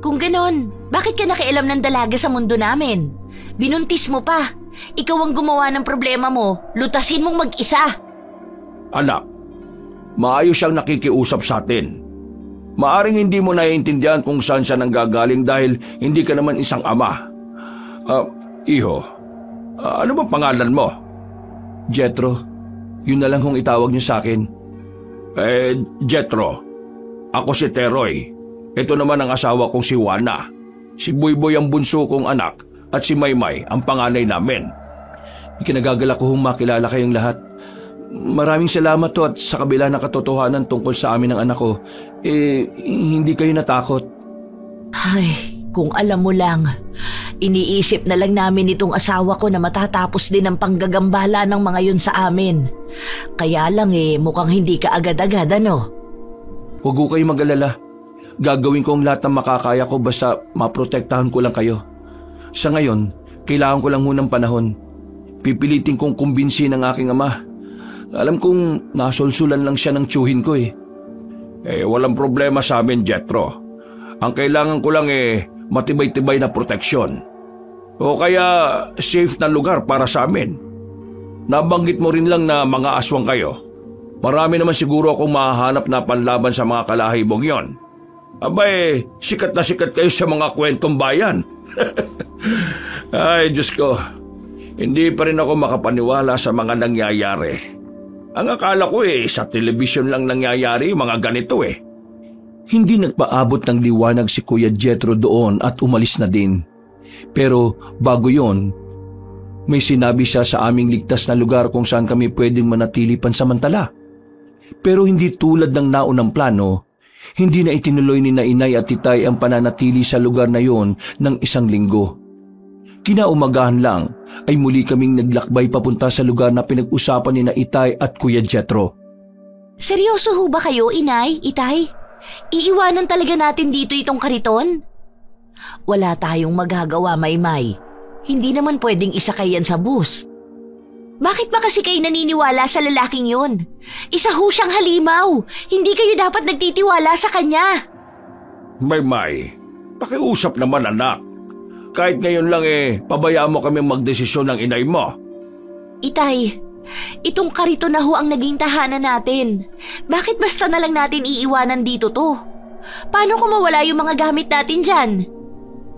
Kung ganon, bakit ka nakialam ng dalaga sa mundo namin? Binuntis mo pa. Ikaw ang gumawa ng problema mo. Lutasin mong mag-isa. Anak, maayos siyang nakikiusap sa atin. Maaring hindi mo naiintindihan kung saan siya nanggagaling dahil hindi ka naman isang ama. Iho, ano bang pangalan mo? Jetro, yun na lang kung itawag niyo sa akin. Jetro, ako si Teroy. Ito naman ang asawa kong si Juana. Si Buyboy ang bunso kong anak at si Maymay ang panganay namin. Ikinagagalak ko hong makilala kayong lahat. Maraming salamat at sa kabila ng katotohanan tungkol sa amin ng anak ko, hindi kayo natakot. Ay, kung alam mo lang, iniisip na lang namin itong asawa ko na matatapos din ang panggagambala ng mga yun sa amin. Kaya lang mukhang hindi ka agad-agad, ano? Huwag ko kayo mag-alala. Gagawin ko ang lahat ng makakaya ko basta maprotektahan ko lang kayo. Sa ngayon, kailangan ko lang munang panahon. Pipilitin kong kumbinsin ang aking ama. Alam kong nasulsulan lang siya ng tiyuhin ko Walang problema sa amin, Jetro. Ang kailangan ko lang matibay-tibay na proteksyon. O kaya safe na lugar para sa amin. Nabanggit mo rin lang na mga aswang kayo. Marami naman siguro akong mahahanap na panlaban sa mga kalahibong yon. Abay, sikat na sikat kayo sa mga kwentong bayan. Ay, Diyos ko. Hindi pa rin ako makapaniwala sa mga nangyayari. Ang akala ko sa telebisyon lang nangyayari yung mga ganito eh. Hindi nagpaabot ng liwanag si Kuya Jethro doon at umalis na din. Pero bago yon, may sinabi siya sa aming ligtas na lugar kung saan kami pwedeng manatili pansamantala. Pero hindi tulad ng naunang plano, hindi na itinuloy ni na Inay at Itay ang pananatili sa lugar na yon ng 1 linggo. Kinaumagahan lang ay muli kaming naglakbay papunta sa lugar na pinag-usapan ni na Itay at Kuya Jethro. Seryoso ho ba kayo, Inay, Itay? Iiwanan talaga natin dito itong kariton? Wala tayong magagawa, Maymay. Hindi naman pwedeng isakay yan sa bus. Bakit ba kasi kayo naniniwala sa lalaking yun? Isa ho siyang halimaw. Hindi kayo dapat nagtitiwala sa kanya. Maymay, pakiusap naman anak. Kahit ngayon lang pabayaan mo kami magdesisyon ng inay mo. Itay, itong kariton na ho ang naging tahanan natin. Bakit basta na lang natin iiwanan dito to? Paano kung mawala yung mga gamit natin dyan?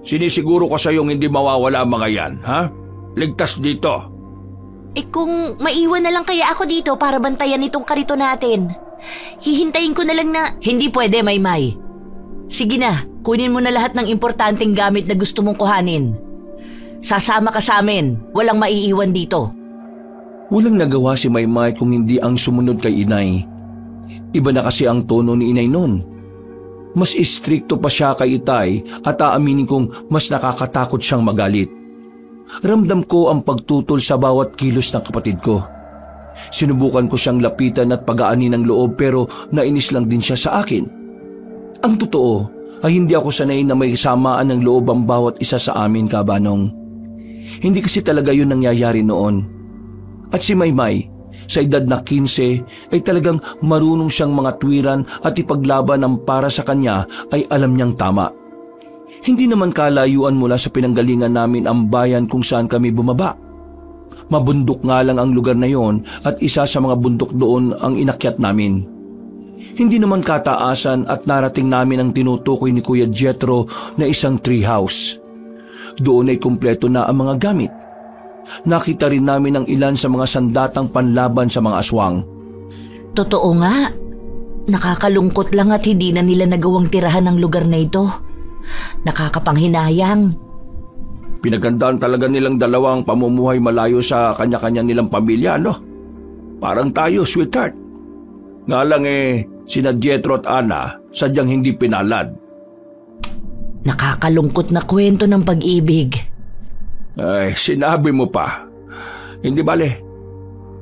Sinisiguro ko sa iyong hindi mawawala ang mga yan, ha? Ligtas dito. Kung maiwan na lang kaya ako dito para bantayan itong karito natin. Hihintayin ko na lang na... Hindi pwede, Maymay. Sige na, kunin mo na lahat ng importanteng gamit na gusto mong kuhanin. Sasama ka sa amin, walang maiiwan dito. Walang nagawa si Maymay kung hindi ang sumunod kay Inay. Iba na kasi ang tono ni Inay noon. Mas istrikto pa siya kay Itay at aaminin kong mas nakakatakot siyang magalit. Ramdam ko ang pagtutol sa bawat kilos ng kapatid ko. Sinubukan ko siyang lapitan at pagaanin ng loob pero nainis lang din siya sa akin. Ang totoo ay hindi ako sanay na may samaan ng loob ang bawat isa sa amin, Kabanong. Hindi kasi talaga yun nangyayari noon. At si Maymay, sa edad na 15 ay talagang marunong siyang mga tuwiran at ipaglaban ang para sa kanya ay alam niyang tama. Hindi naman kalayuan mula sa pinanggalingan namin ang bayan kung saan kami bumaba. Mabundok nga lang ang lugar na yon at isa sa mga bundok doon ang inakyat namin. Hindi naman kataasan at narating namin ang tinutukoy ni Kuya Jethro na isang treehouse. Doon ay kumpleto na ang mga gamit. Nakita rin namin ang ilan sa mga sandatang panlaban sa mga aswang. Totoo nga. Nakakalungkot lang at hindi na nila nagawang tirahan ng lugar na ito. Nakakapanghinayang. Pinagandaan talaga nilang dalawang pamumuhay malayo sa kanya-kanya nilang pamilya, no? Parang tayo, sweetheart. Nga lang sina Jethro at Ana sadyang hindi pinalad. Nakakalungkot na kwento ng pag-ibig. Ay, sinabi mo pa. Hindi bale.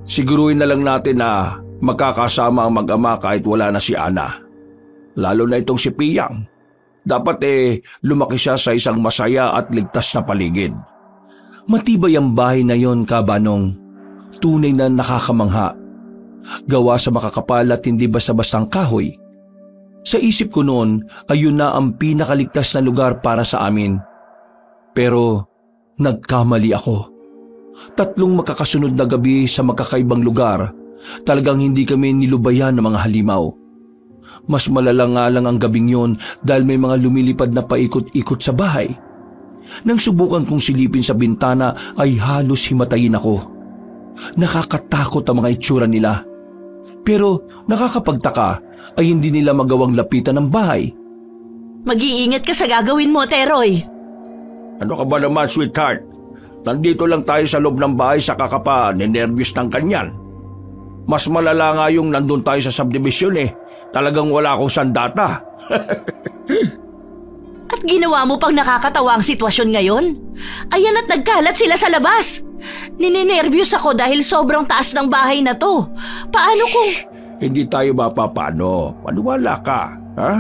Siguruhin na lang natin na magkakasama ang mag-ama kahit wala na si Ana. Lalo na itong si Piyang. Dapat lumaki siya sa isang masaya at ligtas na paligid. Matibay ang bahay na yon, Kabanong. Tunay na nakakamangha. Gawa sa makakapal at hindi basta-bastang kahoy. Sa isip ko noon ay yun na ang pinakaligtas na lugar para sa amin. Pero nagkamali ako. 3 magkakasunod na gabi sa magkakaibang lugar, talagang hindi kami nilubayan ng mga halimaw. Mas malala nga lang ang gabing yon dahil may mga lumilipad na paikot-ikot sa bahay. Nang subukan kong silipin sa bintana ay halos himatayin ako. Nakakatakot ang mga itsura nila. Pero nakakapagtaka ay hindi nila magawang lapitan ng bahay. Mag-iingat ka sa gagawin mo, Teroy. Ano ka ba naman, sweetheart? Nandito lang tayo sa loob ng bahay sa kakapa, ninervyos ng kanyan. Mas malala nga yung nandun tayo sa subdivision Talagang wala akong sandata. At ginawa mo pang nakakatawa ang sitwasyon ngayon? Ayan at nagkalat sila sa labas. Ninenervyos ako dahil sobrang taas ng bahay na to. Paano kung... Hindi tayo mapapano. Maniwala ka, ha?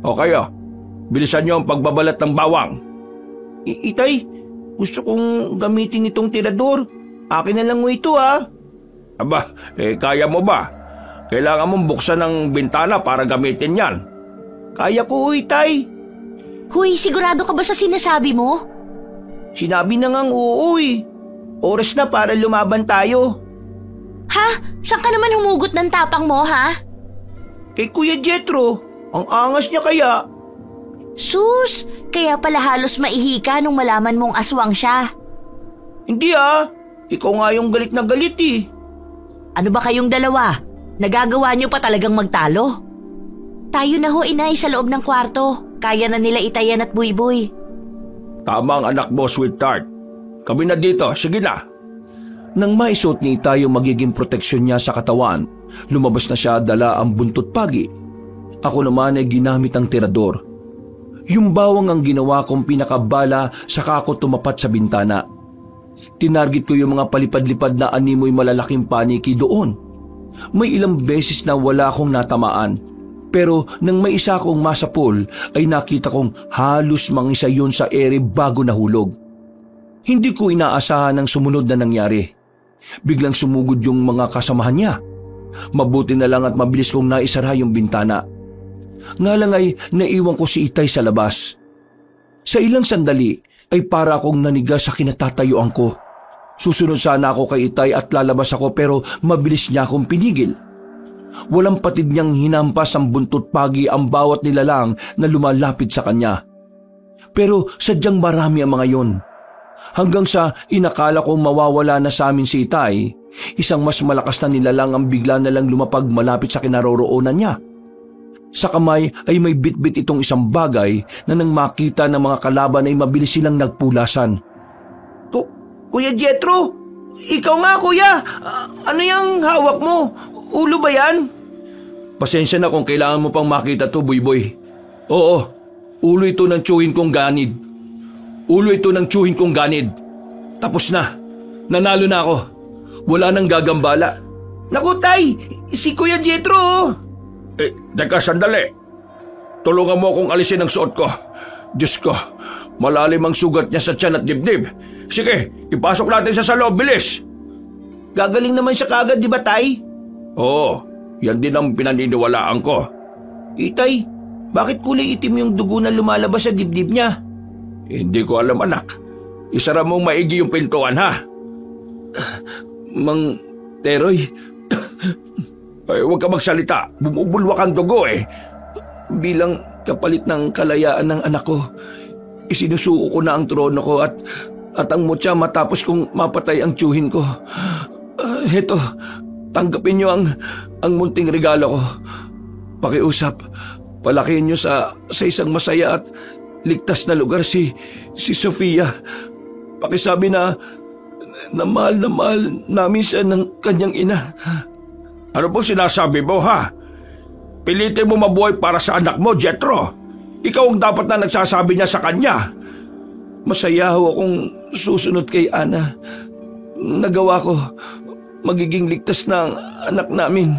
O kayo, bilisan niyo ang pagbabalat ng bawang. Itay, gusto kong gamitin itong tirador. Akin na lang mo ito, ha? Aba, kaya mo ba? Kailangan mong buksan ng bintana para gamitin yan. Kaya ko, Itay. Huy, sigurado ka ba sa sinasabi mo? Sinabi na ngang oo eh. Oras na para lumaban tayo. Ha? Saan ka naman humugot ng tapang mo, ha? Kay Kuya Jethro, ang angas niya kaya. Sus, kaya pala halos maihi ka nung malaman mong aswang siya. Hindi ikaw nga yung galit na galit eh. Ano ba kayong dalawa? Nagagawa niyo pa talagang magtalo? Tayo na ho, inay, sa loob ng kwarto. Kaya na nila Itayan at Buyboy. Tama ang anak mo, sweetheart. Kami na dito, sige na. Nang maisuot ni Itay yung magiging proteksyon niya sa katawan, lumabas na siya dala ang buntot pagi. Ako naman ay ginamit ang tirador. Yung bawang ang ginawa kong pinakabala saka ako tumapat sa bintana. Tinarget ko yung mga palipad-lipad na animoy malalaking paniki doon. May ilang beses na wala akong natamaan. Pero nang may isa akong masapol ay nakita kong halos mangisa yun sa ere bago nahulog. Hindi ko inaasahan ang sumunod na nangyari. Biglang sumugod yung mga kasamahan niya. Mabuti na lang at mabilis kong naisara yung bintana. Nga lang ay naiwan ko si Itay sa labas. Sa ilang sandali ay para akong nanigas sa kinatatayuan ko. Susunod sana ako kay Itay at lalabas ako pero mabilis niya akong pinigil. Walang patid niyang hinampas ang buntot pagi ang bawat nilalang na lumalapit sa kanya. Pero sadyang marami ang mga yon. Hanggang sa inakala kong mawawala na sa amin si Itay, isang mas malakas na nilalang ang bigla na lang lumapag malapit sa kinaroroonan niya. Sa kamay ay may bitbit itong isang bagay na nang makita ng mga kalaban ay mabilis silang nagpulasan. Kuya Jethro, ikaw nga kuya, ano yung hawak mo? Ulo ba yan? Pasensya na kung kailangan mo pang makita to, Buyboy. Oo, ulo ito ng tsuhin kong ganid. Ulo ito ng tsuhin kong ganid. Tapos na. Nanalo na ako. Wala nang gagambala. Naku tay, si Kuya Jethro. Teka sandali. Tulungan mo akong alisin ang suot ko. Diyos ko, malalim ang sugat niya sa tiyan at dibdib. Sige, ipasok natin siya sa loob, bilis. Gagaling naman siya kagad, di ba tay? Oo, yan din ang pinaniniwalaan ko. Itay, bakit kulay itim yung dugo na lumalabas sa dibdib niya? Hindi ko alam, anak. Isara mong maigi yung pintuan, ha? Mang Teroy, ay, huwag ka magsalita. Bumubulwak ang dugo eh. bilang kapalit ng kalayaan ng anak ko, isinusuko ko na ang trono ko at ang mutya matapos kong mapatay ang tiyuhin ko. Heto, tanggapin niyo ang munting regalo ko. Pakiusap, palakihin niyo sa isang masaya at ligtas na lugar si Sofia. Pakisabi na mahal namin siya ng kanyang ina. Ano bang sinasabi mo, ha? Pilitin mo mabuhay para sa anak mo, Jethro. Ikaw ang dapat na nagsasabi niya sa kanya. Masaya ho akong susunod kay Ana. Nagawa ko, magiging ligtas na ang anak namin.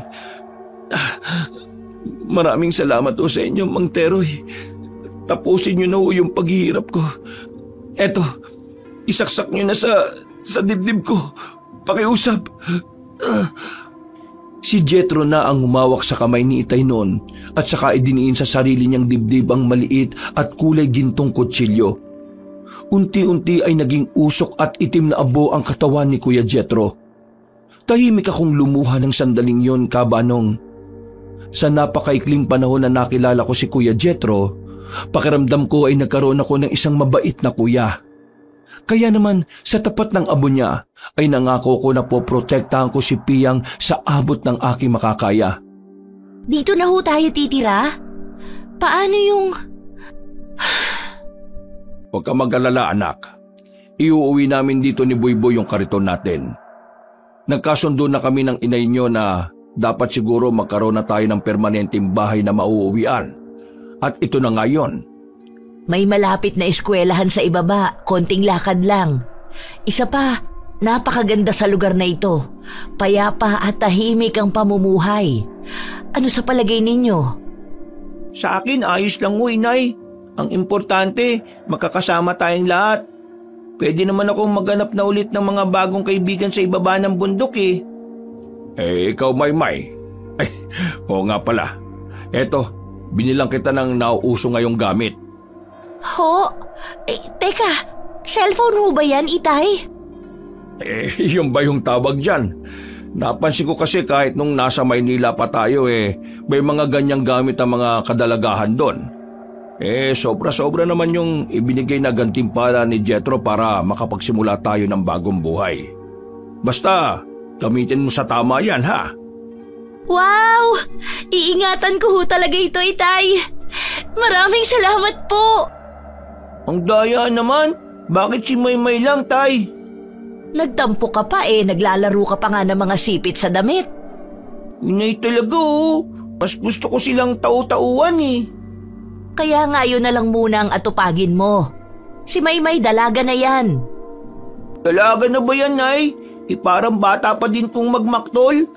Maraming salamat ho sa inyo, Mang Teroy. Tapusin niyo na ho yung paghihirap ko. Eto, isaksak niyo na sa dibdib ko. Pakiusap. Si Jethro na ang humawak sa kamay ni Itay noon at saka idiniin sa sarili niyang dibdib ang maliit at kulay gintong kutsilyo. Unti-unti ay naging usok at itim na abo ang katawan ni Kuya Jethro. Tahimik akong lumuha ng sandaling yon, Kabanong. Sa napakaikling panahon na nakilala ko si Kuya Jethro, pakiramdam ko ay nagkaroon ako ng isang mabait na kuya. Kaya naman sa tapat ng abo niya ay nangako ko na poprotektahan ko si Piyang sa abot ng aking makakaya. Dito na ho tayo titira? Paano yung... Huwag ka mag-alala, anak. Iuuwi namin dito ni Buyboy yung kariton natin. Nagkasundo na kami ng inay niyo na dapat siguro magkaroon na tayo ng permanenteng bahay na mauuwian. At ito na nga yun. May malapit na eskwelahan sa ibaba, konting lakad lang. Isa pa, napakaganda sa lugar na ito. Payapa at tahimik ang pamumuhay. Ano sa palagay ninyo? Sa akin, ayos lang ho, inay. Ang importante, magkakasama tayong lahat. Pwede naman akong maghanap na ulit ng mga bagong kaibigan sa ibaba ng bundok eh. Ikaw, Maymay. Ay, oo nga pala. Eto, binilang kita ng nauuso ngayong gamit. Ho? Teka, Cellphone ho ba yan, Itay? Yun ba yung tawag dyan? Napansin ko kasi kahit nung nasa Maynila pa tayo may mga ganyang gamit ang mga kadalagahan doon. Sobra-sobra naman yung ibinigay na gantimpala ni Jethro para makapagsimula tayo ng bagong buhay. Basta, gamitin mo sa tama yan, ha? Wow! Iingatan ko ho talaga ito, Itay. Maraming salamat po. Ang daya naman. Bakit si Maymay lang, Tay? Nagtampo ka pa naglalaro ka pa nga ng mga sipit sa damit. Inay talaga oh. Mas gusto ko silang tau-tauan Kaya nga yun na lang muna ang atupagin mo. Si Maymay dalaga na yan. Dalaga na ba yan, Nay? Parang bata pa din kong magmaktol.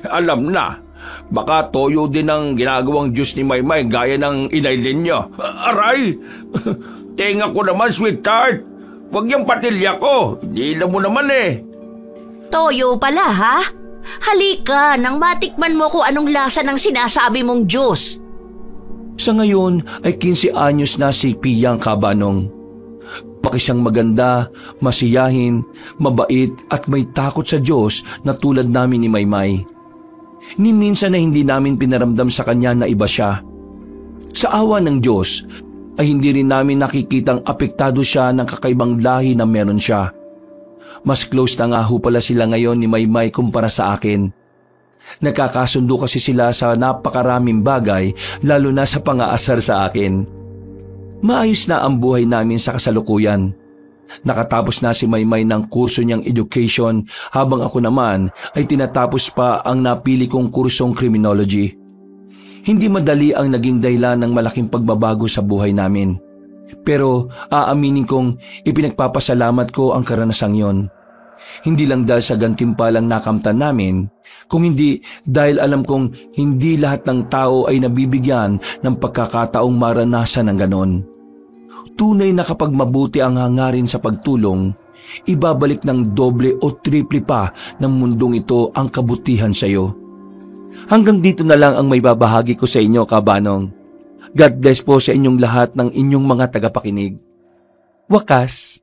Alam na. Baka toyo din ang ginagawang juice ni Maymay gaya ng inay ninyo. Aray! Tenga ko naman, sweetheart. Huwag yung patilya ko. Hindi mo naman Toyo pala ha? Halika nang matikman mo kung anong lasa ng sinasabi mong juice. Sa ngayon ay 15 anyos na si Piyang Kabanong. Pakisang maganda, masiyahin, mabait at may takot sa Diyos na tulad namin ni Maymay. Ni minsan na hindi namin pinaramdam sa kanya na iba siya. Sa awa ng Diyos ay hindi rin namin nakikitang apektado siya ng kakaibang lahi na meron siya. Mas close na nga ho pala sila ngayon ni Maymay kumpara sa akin. Nakakasundo kasi sila sa napakaraming bagay lalo na sa pang-aasar sa akin. Maayos na ang buhay namin sa kasalukuyan. Nakatapos na si Maymay ng kurso niyang education habang ako naman ay tinatapos pa ang napili kong kursong criminology. Hindi madali ang naging dahilan ng malaking pagbabago sa buhay namin. Pero aaminin kong ipinagpapasalamat ko ang karanasang yon. Hindi lang dahil sa gantimpalang nakamtan namin, kung hindi dahil alam kong hindi lahat ng tao ay nabibigyan ng pagkakataong maranasan ng ganon. Tunay na kapag mabuti ang hangarin sa pagtulong, ibabalik ng doble o triple pa ng mundong ito ang kabutihan sa iyo. Hanggang dito na lang ang may babahagi ko sa inyo, Kabanong. God bless po sa inyong lahat ng inyong mga tagapakinig. Wakas.